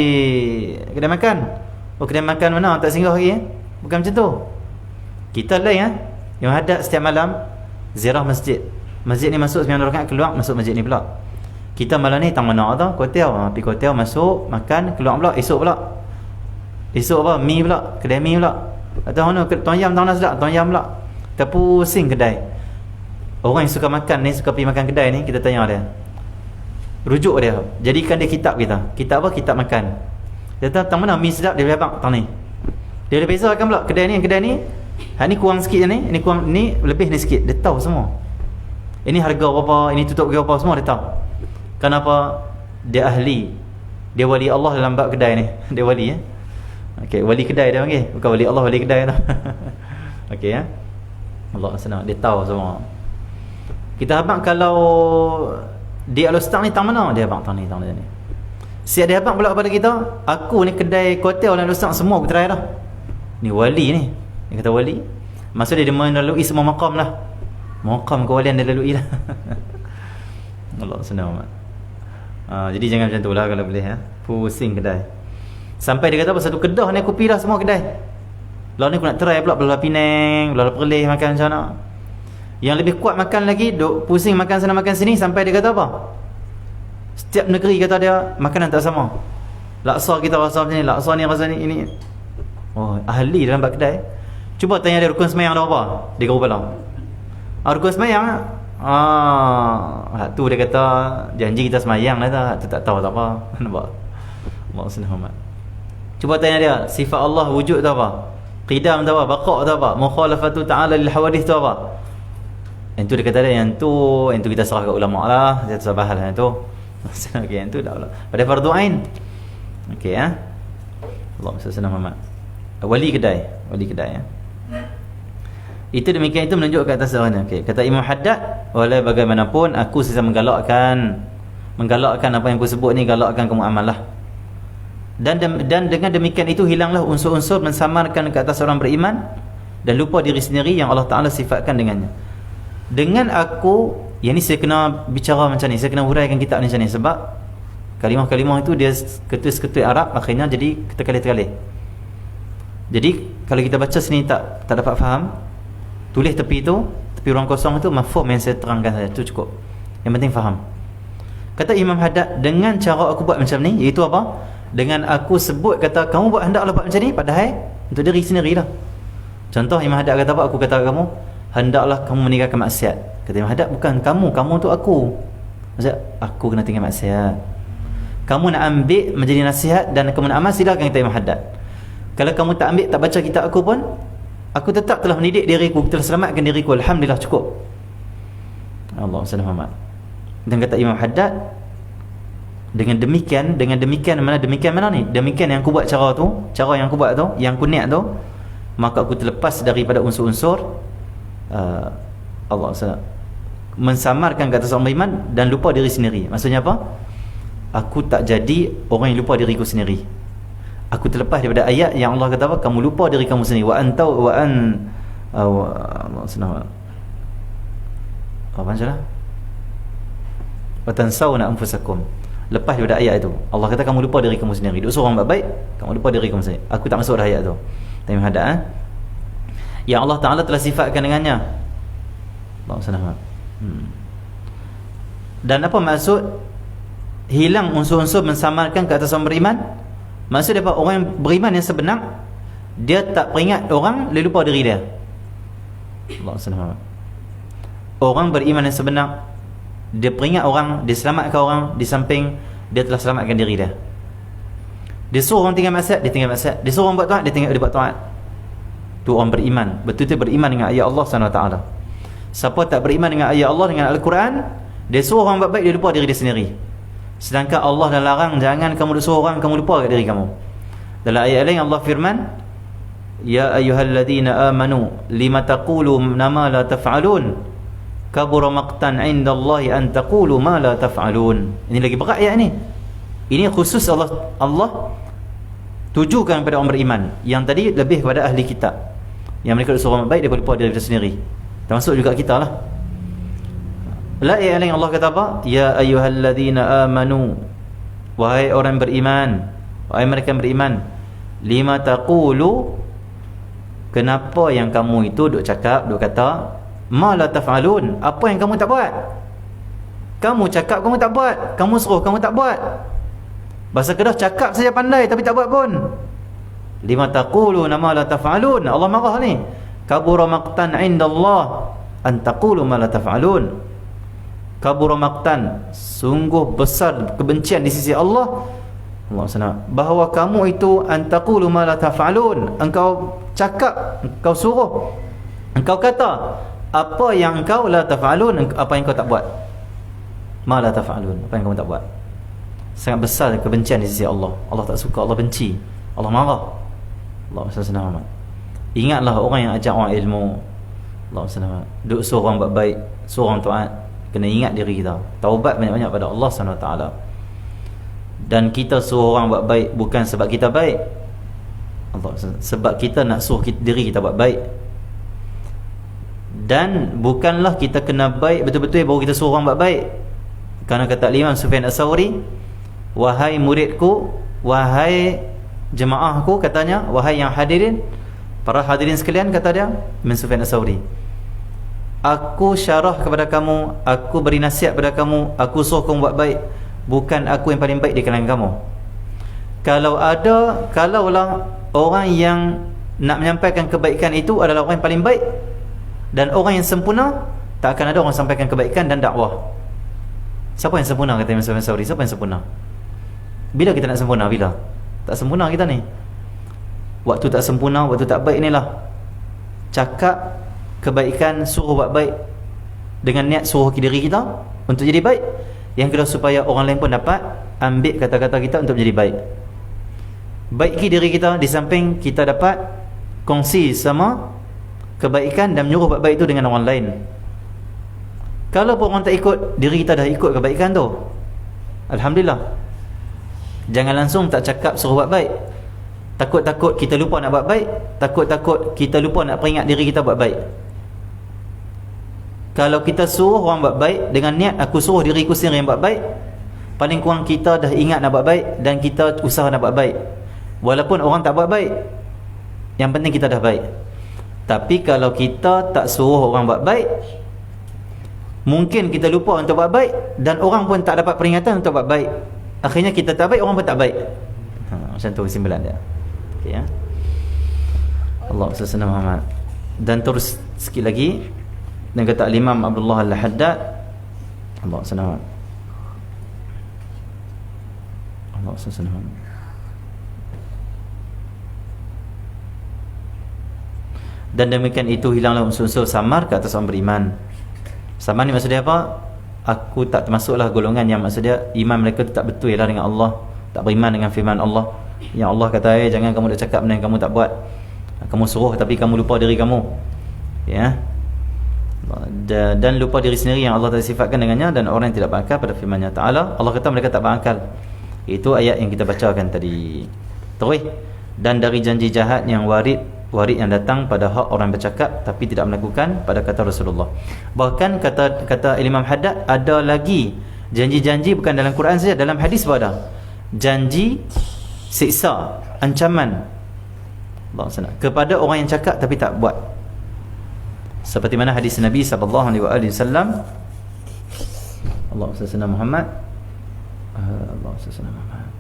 kedai makan. Oh, kedai makan mana tak singgah lagi Bukan macam tu. Kita lain Imam Haddad setiap malam ziarah masjid. Masjid ni masuk 9 rakaat, keluar masuk masjid ni pula. Kita malam ni tang mana tau, hotel, pergi hotel, masuk, makan, keluar pula, esok pula. Esok apa? Mi pula, kedai mi pula. Atau mana Tom Yam tak nak sedap, Tom Yam pula. Kita pusing kedai. Orang yang suka makan ni, suka pergi makan kedai ni, kita tanya dia. Rujuk dia, jadikan dia kitab kita. Kitab apa? Kitab makan. Dia kata, tang mana mi sedap, dia boleh abang tang ni. Dia boleh bezakan pula kedai ni, kedai ni. Hak ni kurang sikit ni, ini kurang, ni lebih ni sikit. Dia tahu semua. Ini harga berapa, ini tutup berapa, semua dia tahu. Kenapa? Dia ahli. Dia wali Allah dalam bab kedai ni. Dia wali Okey, wali kedai dia panggil. Bukan wali Allah, wali kedai tu. Okey Allah senang, dia tahu semua. Kita abang kalau di Al-Ustaz ni tang mana? Dia abang tang ni. Siap dia abang pula kepada kita, aku ni kedai hotel Al-Ustaz semua aku try dah. Ni wali ni. Dia kata wali. Maksud dia melalui semua maqam lah. Maqam kewalian dia lalui lah. Allah senang amat. Jadi jangan macam tu lah kalau boleh pusing kedai. Sampai dia kata apa, satu kedah ni aku pergi dah semua kedai. Lalu ni aku nak try pula belah Penang, belah Perlis makan macam mana. Yang lebih kuat makan lagi, duk pusing makan sana makan sini. Sampai dia kata apa, setiap negeri kata dia makanan tak sama. Laksa kita rasa macam ni, laksa ni rasa ni, ini. Oh, ahli dalam bab kedai. Cuba tanya dia rukun semayang dah apa di kepala. Rukun semayang tu dia kata janji kita semayang dah tu tak tahu tak apa. Nampak? Allah senang amat. Cuba tanya dia sifat Allah wujud tu apa, qidam tu apa, baqa tu apa, mukhalafatu ta'ala lil hawadith tu apa. Yang tu dia kata dia, yang tu kita serah kat ulama lah, dia tersabah lah yang tu. Okey, yang tu dah lah. Pada fardu ain. Okey ya. Allahumma salli ala Muhammad. Wali kedai ya. Itu demikian, itu menunjuk ke atas orangnya. Okey, kata Imam Haddad, walau bagaimanapun aku sisa menggalakkan apa yang aku sebut ni, galakkan kamu amal lah. Dan dengan demikian itu hilanglah unsur-unsur mensamarkan ke atas orang beriman dan lupa diri sendiri yang Allah Ta'ala sifatkan dengannya. Dengan aku, yang ni saya kena bicara macam ni, saya kena huraikan kitab ni macam ni, sebab kalimah-kalimah itu dia ketui-ketui Arab, akhirnya jadi terkalih-terkalih. Jadi kalau kita baca sini tak dapat faham, tulis tepi ruang kosong itu, mafhum yang saya terangkan saja, itu cukup. Yang penting faham. Kata Imam Haddad, dengan cara aku buat macam ni, iaitu apa? Dengan aku sebut, kata kamu buat, hendaklah buat macam ni, padahal untuk diri sendiri lah. Contoh Imam Haddad kata apa? Aku kata kamu, hendaklah kamu meninggalkan maksiat. Kata Imam Haddad, bukan kamu tu aku. Maksud aku kena tinggal maksiat. Kamu nak ambil menjadi nasihat dan kamu nak amal, silakan, kata Imam Haddad. Kalau kamu tak ambil, tak baca kitab aku pun, aku tetap telah mendidik diriku, telah selamatkan diriku, alhamdulillah, cukup. Allah SWT. Dan kata Imam Haddad, dengan demikian mana ni? Demikian yang aku buat cara yang aku buat tu, yang aku niat tu, maka aku terlepas daripada unsur-unsur Allah SWT mensamarkan ke atas orang beriman dan lupa diri sendiri. Maksudnya apa? Aku tak jadi orang yang lupa diriku sendiri. Aku terlepas daripada ayat yang Allah kata apa? Kamu lupa diri kamu sendiri. Allah SWT. Apa macam wa tansawna anfusakum. Lepas daripada ayat itu, Allah kata kamu lupa diri kamu sendiri. Duk seorang baik, kamu lupa diri kamu sendiri. Aku tak masuk dah ayat tu. Tapi hadap yang Allah Ta'ala telah sifatkan dengannya. Allah SWT. Dan apa maksud hilang unsur-unsur mensamarkan ke atas orang beriman? Maksud dia apa? Orang yang beriman yang sebenar, dia tak peringat orang, dia lupa diri dia. Allah SWT. Orang beriman yang sebenar, dia peringat orang, dia selamatkan orang, di samping dia telah selamatkan diri dia. Dia suruh orang tinggal maksiat, dia tinggal maksiat. Dia suruh orang buat taat, dia buat taat. Tu orang beriman, betul-betul beriman dengan ayat Allah SWT. Siapa tak beriman dengan ayat Allah, dengan Al-Quran, dia suruh orang buat baik, dia lupa diri dia sendiri. Sedangkan Allah dah larang, jangan kamu suruh orang, kamu lupa kat diri kamu. Dalam ayat lain Allah firman, ya ayyuhalladzina amanu lima taqulu ma la taf'alun kabura maqtan 'indallahi an taqulu ma la taf'alun. Ini lagi berat ayat ni. Ini khusus Allah tujukan kepada orang beriman. Yang tadi lebih kepada ahli kitab, yang mereka suruh orang baik, dia lupa diri mereka sendiri. Termasuk juga kita lah. La ayat lain Allah kata apa? Ya ayyuhalladzina amanu, wahai orang beriman, wahai mereka yang beriman, lima taqulu, kenapa yang kamu itu duk cakap, duk kata ma la taf'alun, apa yang kamu tak buat. Kamu cakap kamu tak buat, kamu suruh kamu tak buat. Bahasa Kedah cakap saja pandai tapi tak buat pun. Lima taqulu ma la taf'alun. Allah marah ni. Kabura maqtan 'indallah an taqulu ma la taf'alun. Kabura maqtan, sungguh besar kebencian di sisi Allah. Allah SWT, bahawa kamu itu an taqulu ma la taf'alun, engkau cakap, engkau suruh, engkau kata apa yang engkau la taf'alun, apa yang kau tak buat. Ma la taf'alun, apa yang kamu tak buat. Sangat besar kebencian di sisi Allah. Allah tak suka, Allah benci, Allah marah. Allah SWT. Ingatlah orang yang ajak orang ilmu, Allah SWT, duk suruh orang buat baik, suruh orang taat, kena ingat diri kita, taubat banyak-banyak pada Allah SWT. Dan kita suruh orang buat baik bukan sebab kita baik, Allah, sebab kita nak suruh diri kita buat baik. Dan bukanlah kita kena baik betul-betul baru kita suruh orang buat baik. Kerana kata Imam Sufyan As-Sawri, wahai muridku, wahai jemaahku, katanya, wahai yang hadirin, para hadirin sekalian, kata dia, Imam Sufyan As-Sawri, aku syarah kepada kamu, aku beri nasihat kepada kamu, aku suruh kamu buat baik, bukan aku yang paling baik di kalangan kamu. Kalaulah orang yang nak menyampaikan kebaikan itu adalah orang yang paling baik dan orang yang sempurna, tak akan ada orang sampaikan kebaikan dan dakwah. Siapa yang sempurna, kata Imam Sufyan As-Sawri? Siapa yang sempurna? Bila kita nak sempurna? Bila? Tak sempurna kita ni. Waktu tak sempurna, waktu tak baik inilah. Cakap kebaikan, suruh buat baik, dengan niat suruh diri kita untuk jadi baik. Yang kedua, supaya orang lain pun dapat ambil kata-kata kita untuk menjadi baik. Baiki diri kita, di samping kita dapat kongsi sama kebaikan dan menyuruh buat baik itu dengan orang lain. Kalau pun orang tak ikut, diri kita dah ikut kebaikan tu, alhamdulillah. Jangan langsung tak cakap suruh buat baik. Takut-takut kita lupa nak buat baik, takut-takut kita lupa nak peringat diri kita buat baik. Kalau kita suruh orang buat baik dengan niat aku suruh diriku sendiri yang buat baik, paling kurang kita dah ingat nak buat baik dan kita usaha nak buat baik. Walaupun orang tak buat baik, yang penting kita dah baik. Tapi kalau kita tak suruh orang buat baik, mungkin kita lupa untuk buat baik dan orang pun tak dapat peringatan untuk buat baik. Akhirnya kita tak baik, orang pun tak baik. Macam tu kesimpulan dia. Okey ya. Allah SWT Muhammad. Dan terus sikit lagi, dan kata Imam Abdullah Al-Haddad, Allah SWT Allah SWT. Dan demikian itu hilanglah unsur-unsur samar ke atas orang beriman. Samar ni maksudnya apa? Aku tak termasuklah golongan yang maksudnya iman mereka tu tak betul lah dengan Allah, tak beriman dengan firman Allah. Yang Allah kata, jangan kamu nak cakap benda yang kamu tak buat. Kamu suruh tapi kamu lupa diri kamu. Ya. Dan lupa diri sendiri yang Allah tak sifatkan dengannya, dan orang yang tidak berakal pada firman-Nya Ta'ala. Allah kata mereka tak berakal. Itu ayat yang kita bacakan tadi. Terus, dan dari janji jahat yang warid yang datang pada hak orang bercakap tapi tidak melakukan, pada kata Rasulullah. Bahkan kata Imam Haddad, ada lagi janji-janji bukan dalam Quran saja, dalam hadis pun ada. Janji siksa, ancaman Allah SWT kepada orang yang cakap tapi tak buat. Seperti mana hadis Nabi sallallahu alaihi wasallam, Allah SWT Muhammad, Allah SWT Muhammad.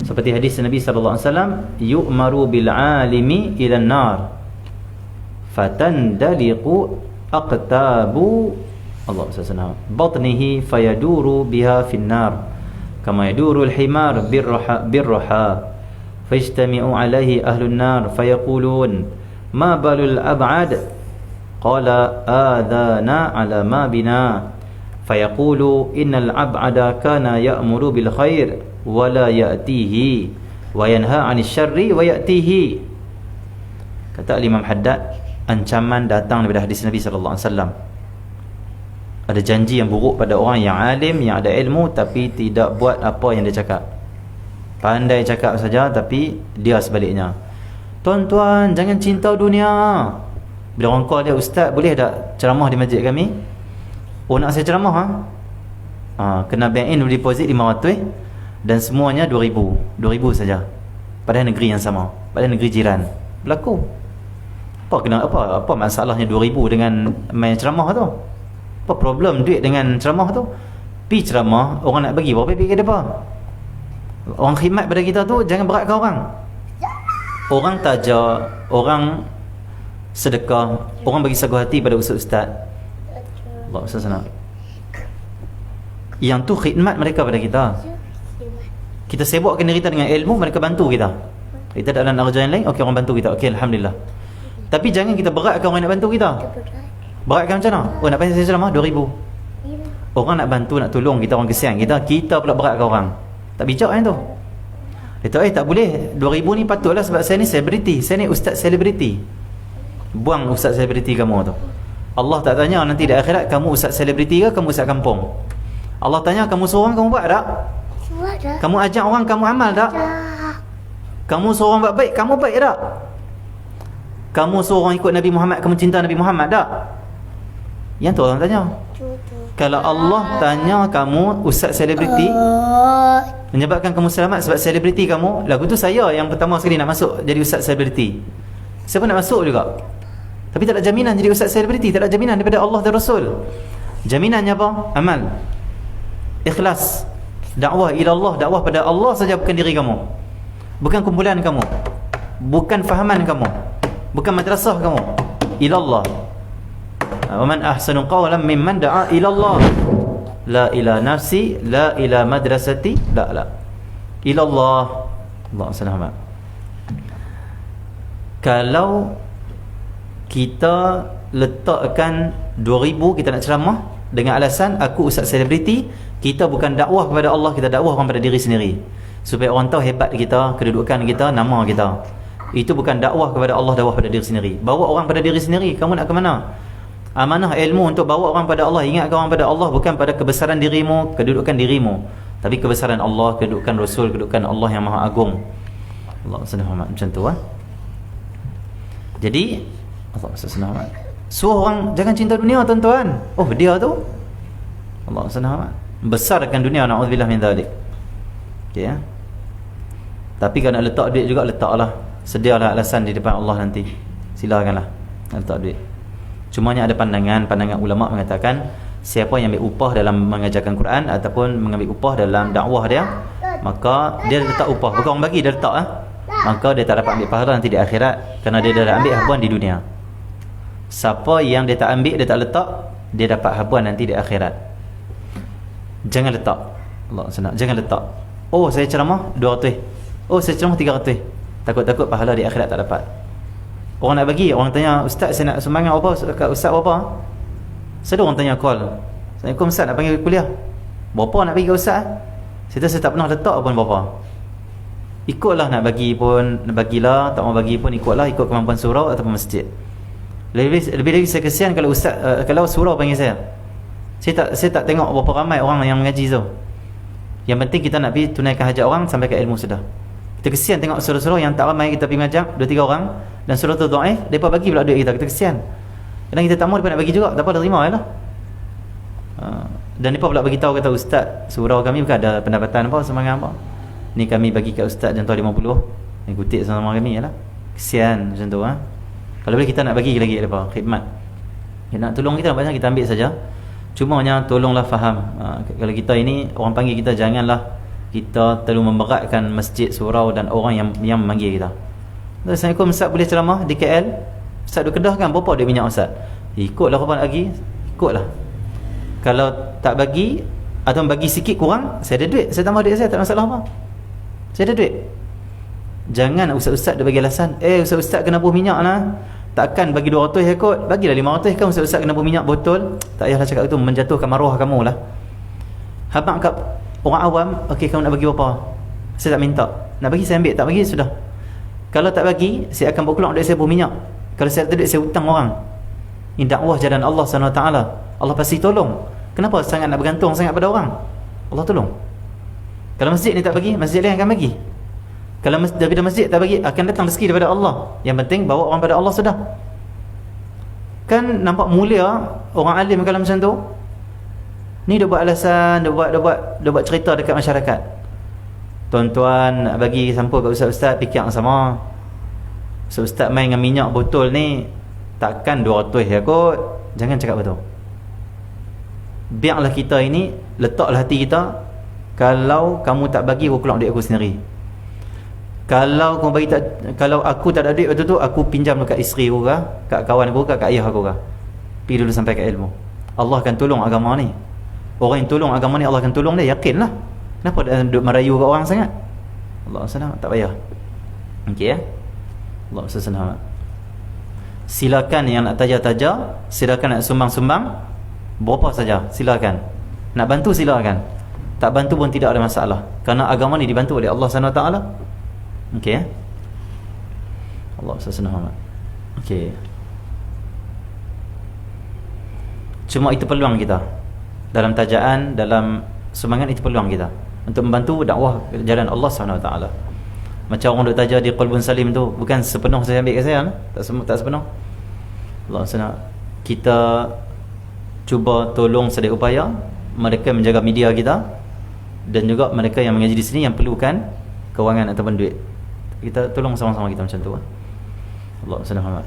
Seperti hadis Nabi sallallahu alaihi wasallam, yu'maru bil 'alimi ila an-nar fatandaliqu aqtabu Allah SWT batnihi fayaduru biha fin nar kama yaduru al-himar birraha fajtami'u alaihi ahlun nar fayaqulun ma balul ab'ad qala adana ala ma bina fayaqulu innal ab'ada kana ya'muru bil khair wala ya'tihi wa yanha 'anil syarri wa ya'tihi. Kata Imam Haddad, ancaman datang daripada hadis Nabi sallallahu alaihi wasallam. Ada janji yang buruk pada orang yang alim, yang ada ilmu tapi tidak buat apa yang dia cakap. Pandai cakap saja tapi dia sebaliknya. Tuan-tuan, jangan cinta dunia. Bila orang call dia, ustaz boleh tak ceramah di masjid kami? Oh, nak saya ceramah kena bank in deposit 500 dan semuanya 2000 saja. Padahal negeri yang sama, padahal negeri jiran. Berlaku. Apa masalahnya 2000 dengan main ceramah tu? Apa problem duit dengan ceramah tu? Pi ceramah, orang nak bagi berapa pergi ke depan. Orang khidmat pada kita tu jangan beratkan orang. Orang taja, orang sedekah, orang bagi sagu hati pada ustaz-ustaz. Allah SWT. Yang tu khidmat mereka pada kita. Kita sibukkan diri kita dengan ilmu, mereka bantu kita. Kita tak ada nak kerja yang lain, okey orang bantu kita, okey alhamdulillah. Tapi jangan kita beratkan orang yang nak bantu kita. Beratkan macam mana? Oh, nak bayar saya ceramah 2000. Orang nak bantu, nak tolong kita, orang kesian kita pula beratkan orang. Tak bijak kan tu? Dia tak boleh 2000 ni patutlah sebab saya ni selebriti, saya ni ustaz selebriti. Buang ustaz selebriti kamu tu. Allah tak tanya nanti di akhirat kamu ustaz selebriti ke kamu ustaz kampung. Allah tanya kamu seorang kamu buat tak? Kamu ajak orang kamu amal tak? Kamu seorang buat baik, kamu baik tak? Kamu seorang ikut Nabi Muhammad, kamu cinta Nabi Muhammad tak? Yang tu orang tanya. Kalau Allah tanya kamu ustaz selebriti, menyebabkan kamu selamat sebab selebriti kamu, lagu tu saya yang pertama sekali nak masuk jadi ustaz selebriti. Siapa nak masuk juga? Tapi tak ada jaminan jadi ustaz selebriti, tak ada jaminan daripada Allah dan Rasul. Jaminannya apa? Amal, ikhlas, dakwah ila Allah, dakwah pada Allah saja, bukan diri kamu, bukan kumpulan kamu, bukan fahaman kamu, bukan madrasah kamu, ila Allah. Wa man ahsanu qawlan mimman da'a ila Allah, la ila nafsi, la ila madrasati, la ila Allah. Allah SWT. Kalau kita letakkan 2000 kita nak ceramah dengan alasan aku ustaz selebriti, kita bukan dakwah kepada Allah, kita dakwah kepada diri sendiri supaya orang tahu hebat kita, kedudukan kita, nama kita. Itu bukan dakwah kepada Allah, dakwah pada diri sendiri. Bawa orang pada diri sendiri, kamu nak ke mana? Amanah ilmu untuk bawa orang pada Allah, ingatkan orang pada Allah bukan pada kebesaran dirimu, kedudukan dirimu, tapi kebesaran Allah, kedudukan Rasul, kedudukan Allah yang Maha Agung. Allah SWT macam tu Jadi Allah SWT suruh orang jangan cinta dunia tuan-tuan. Oh dia tu Allah SWT besarkan dunia, na'udzubillah min dhalik. Okay, ya? Tapi kalau nak letak duit juga, letaklah, sedialah alasan di depan Allah nanti, silakanlah letak duit. Cumanya ada pandangan ulama mengatakan siapa yang ambil upah dalam mengajarkan Quran ataupun mengambil upah dalam dakwah dia, maka dia letak upah, bukan orang bagi, dia letak maka dia tak dapat ambil pahala nanti di akhirat, kerana dia dah ambil habuan di dunia. Siapa yang dia tak ambil, dia tak letak, dia dapat habuan nanti di akhirat. Jangan letak, Allah senang, jangan letak. Oh saya ceramah 200, oh saya ceramah 300, takut-takut pahala di akhirat tak dapat. Orang nak bagi, orang tanya, ustaz saya nak sumbangan apa, ustaz berapa? Sedang orang tanya call, Assalamualaikum ustaz, nak panggil kuliah, berapa nak bagi ke ustaz? Saya tak pernah letak pun berapa. Ikutlah, nak bagi pun bagilah, tak mau bagi pun ikutlah, ikut kemampuan surau ataupun masjid. Lebih lagi saya kesian kalau ustaz, kalau surau panggil saya tak tengok berapa ramai orang yang mengaji tu. Yang penting kita nak pergi tunaikan hajat orang sampai ke ilmu sudah. Kita kesian tengok surau-surau yang tak ramai, kita pergi mengajar 2-3 orang dan surau tu dhaif, depa bagi pula duit kita kesian. Kadang kita tak mau, depa nak bagi juga, tak apa, dah terima jelah. Dan depa pula bagi tahu, kata ustaz surau kami bukan ada pendapatan apa, semangat apa, ni kami bagi kat ustaz contoh 50, ni kutip sama kami jelah. Kesian macam tu Kalau boleh kita nak bagi lagi depa khidmat. Dia nak tolong kita, banyak kita ambil saja. Cumanya tolonglah faham, kalau kita ini orang panggil kita, janganlah kita terlalu memberatkan masjid, surau dan orang yang memanggil kita. Assalamualaikum ustaz, boleh ceramah di KL? Ustaz duk Kedah kan, berapa duit minyak ustaz? Ikutlah berapa nak bagi, ikutlah. Kalau tak bagi atau bagi sikit kurang, saya ada duit, saya tambah duit saya, tak masalah apa, saya ada duit. Jangan ustaz-ustaz dia bagi alasan, ustaz-ustaz kena buh minyak lah, takkan bagi 200 kot, bagilah 500 kan ustaz kena buh minyak botol. Tak payahlah cakap itu, menjatuhkan maruah kamu lah. Habaq kat orang awam, okey kamu nak bagi berapa? Saya tak minta, nak bagi saya ambil, tak bagi sudah. Kalau tak bagi, saya akan bawa keluar duit saya buh minyak. Kalau saya tak ada duit, saya hutang orang. Ini dakwah jalan Allah SWT, Allah pasti tolong. Kenapa sangat nak bergantung sangat pada orang? Allah tolong. Kalau masjid ni tak bagi, masjid lain akan bagi. Kalau daripada masjid tak bagi, akan datang rezeki daripada Allah. Yang penting bawa orang pada Allah sudah. Kan nampak mulia orang alim kalau macam tu. Ni dia buat alasan, dia buat cerita dekat masyarakat. Tuan-tuan nak bagi sampul kat ustaz-ustaz, fikir yang sama. Ustaz main dengan minyak botol ni takkan 200 ya kot. Jangan cakap betul. Biarlah kita ini, letaklah hati kita, kalau kamu tak bagi, aku keluar duit aku sendiri. Kalau kamu bagi tak, kalau aku tak ada duit waktu tu, aku pinjam dekat isteri aku kah, kat kawan aku kah, kat ayah aku kah. Pergi dulu sampai ke ilmu. Allah akan tolong agama ni. Orang yang tolong agama ni, Allah akan tolong dia, yakinlah. Kenapa dia duduk merayu kat orang sangat? Allah SWT, tak payah. Okey ya. Allah SWT. Silakan yang nak taja-taja, silakan nak sumbang-sumbang, berapa saja, silakan. Nak bantu silakan. Tak bantu pun tidak ada masalah. Kerana agama ni dibantu oleh Allah SWT. Okey ya. Allah SWT. Okey. Cuma itu peluang kita. Dalam tajaan, dalam sumbangan, itu peluang kita untuk membantu dakwah jalan Allah SWT. Macam orang duk taja di Qalbun Salim tu, bukan sepenuh saya ambil ke saya, tak sepenuh. Allah SWT. Kita cuba tolong sedaya upaya mereka menjaga media kita, dan juga mereka yang mengaji di sini yang perlukan kewangan ataupun duit. Kita tolong sama-sama kita macam tu. Allah SWT.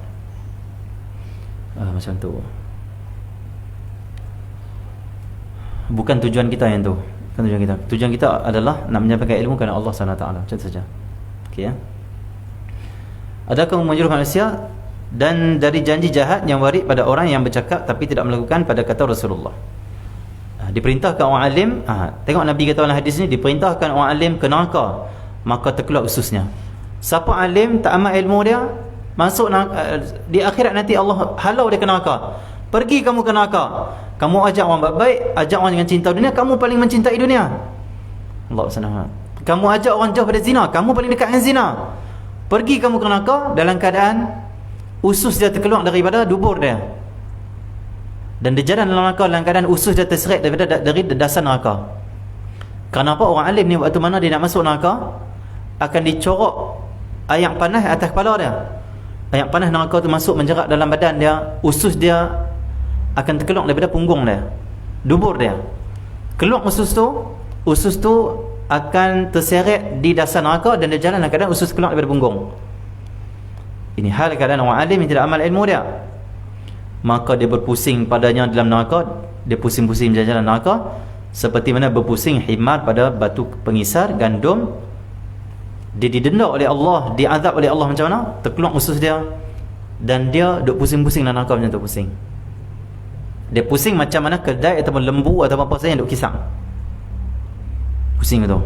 Macam tu. Bukan tujuan kita yang tu. Bukan tujuan kita. Tujuan kita adalah nak menyampaikan ilmu kerana Allah SWT. Macam tu saja. Okey ya. Adakah menjuruh manusia dan dari janji jahat yang warid pada orang yang bercakap tapi tidak melakukan pada kata Rasulullah. Diperintahkan orang alim, tengok Nabi kata dalam hadis ni, diperintahkan orang alim ke neraka, maka terkeluar ususnya. Siapa alim tak amal ilmu dia, masuk di akhirat nanti Allah halau dia ke neraka. Pergi kamu ke neraka. Kamu ajak orang baik, ajak orang dengan cinta dunia, kamu paling mencintai dunia. Allah SWT. Kamu ajak orang jauh pada zina, kamu paling dekat dengan zina. Pergi kamu ke neraka dalam keadaan usus dia terkeluar daripada dubur dia. Dan dia jalan dalam neraka dalam keadaan usus dia terseret dari dasar neraka. Kenapa orang alim ni waktu mana dia nak masuk neraka, akan dicorok ayak panas atas kepala dia. Ayak panas neraka tu masuk menjerat dalam badan dia, usus dia akan terkeluar daripada punggung dia, dubur dia. Keluar usus tu akan terseret di dasar neraka dan dia jalan dalam keadaan usus keluar daripada punggung. Ini hal keadaan orang alim yang tidak amal ilmu dia. Maka dia berpusing padanya dalam neraka, dia pusing-pusing berjalan dalam neraka seperti mana berpusing himar pada batu pengisar gandum. Dia didenda oleh Allah, diazab oleh Allah macam mana? Terkeluar usus dia dan dia duk pusing-pusing dalam neraka macam tu, pusing. Dia pusing macam mana kedai ataupun lembu ataupun apa saja yang duk kisang. Pusing tu.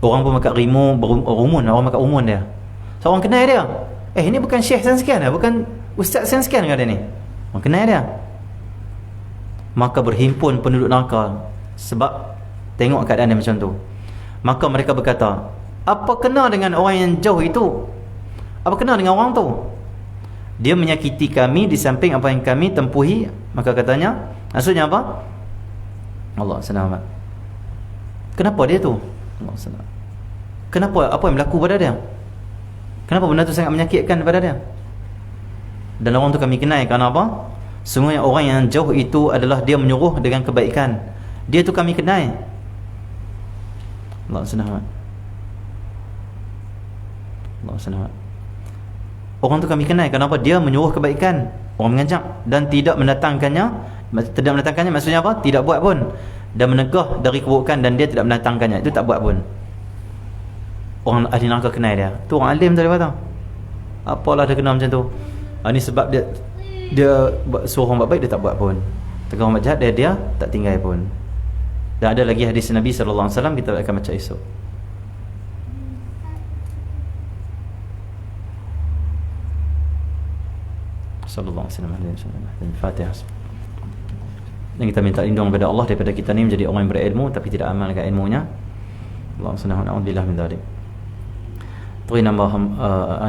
Orang pun makan rimu, berumun, orang makan umun dia. Seorang kenal dia. Ini bukan syekh sekian dah, bukan ustaz sekian ke dia ni? Orang kenal dia. Maka berhimpun penduduk neraka sebab tengok keadaan dia macam tu. Maka mereka berkata, apa kena dengan orang yang jauh itu? Apa kena dengan orang tu? Dia menyakiti kami di samping apa yang kami tempuhi. Maka katanya, maksudnya apa? Allah SWT. Kenapa dia tu? Allah SWT. Kenapa? Apa yang berlaku pada dia? Kenapa benda tu sangat menyakitkan pada dia? Dan orang tu kami kenal kerana apa? Sungguhnya orang yang jauh itu adalah dia menyuruh dengan kebaikan. Dia tu kami kenal. Allah SWT. Allah SWT. Orang tu kami kenal kenapa dia menyuruh kebaikan, orang mengajak dan tidak mendatangkannya. Tidak mendatangkannya maksudnya apa? Tidak buat pun. Dan menegah dari keburukan dan dia tidak mendatangkannya. Itu tak buat pun. Orang ahli neraka kenal dia. Tu orang alim tu dia kata. Apalah dia kenal macam tu. Ini sebab dia suruh orang buat baik, dia tak buat pun. Tegur orang buat jahat, dia tak tinggal pun. Dan ada lagi hadis Nabi SAW, kita akan baca esok. Sallallahu alaihi wasallam. Al-Fatihah. Dan kita minta lindung kepada Allah daripada kita ni menjadi orang yang berilmu tapi tidak amalkan ilmunya. Allahumma salli ala Muhammad min dzalik. Tuan nama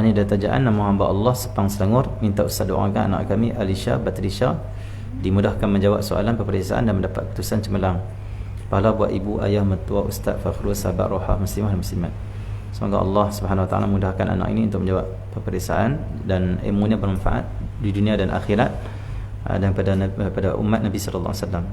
ini datajaan nama hamba Allah Sepang Selangor, minta ustaz doakan anak kami Alisha Batrisha dimudahkan menjawab soalan peperiksaan dan mendapat keputusan cemerlang. Pahala buat ibu, ayah, mertua, ustaz, fakhrul, sahabat, rohah, muslimah dan muslimat. Semoga Allah Subhanahu Wa Taala mudahkan anak ini untuk menjawab peperiksaan dan ilmunya bermanfaat di dunia dan akhirat dan pada umat Nabi sallallahu alaihi wasallam.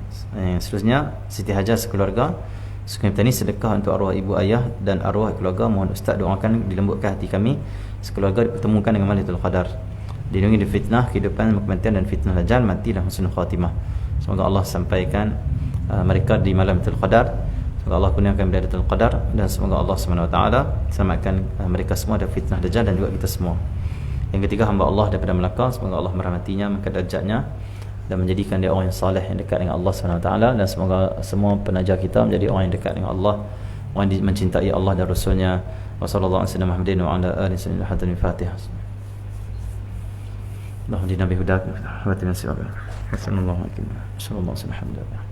Seterusnya Siti Hajar sekeluarga suka minta ni sedekah untuk arwah ibu ayah dan arwah keluarga. Mohon ustaz doakan dilembutkan hati kami sekeluarga dipertemukan dengan Lailatul Qadar, dilindungi dari fitnah kehidupan, kematian dan fitnah dajjal, mati dan husnul khatimah. Semoga Allah sampaikan mereka di malam Lailatul Qadar. Semoga Allah kurniakan Lailatul Qadar dan semoga Allah Subhanahu Wa Taala selamatkan mereka semua dari fitnah dajjal dan juga kita semua. Yang ketiga, hamba Allah daripada Melaka, semoga Allah merahmatinya, mengangkat darjatnya dan menjadikan dia orang yang saleh yang dekat dengan Allah SWT. Dan semoga semua penaja kita menjadi orang yang dekat dengan Allah, orang yang mencintai Allah dan Rasulnya. Wa sallallahu alaihi wasallam Muhammadin wa ala alihi wasallam. Al-Fatihah. Allahumma nabi hudak wa tabi'in sirata. Sallallahu alaihi wasallam.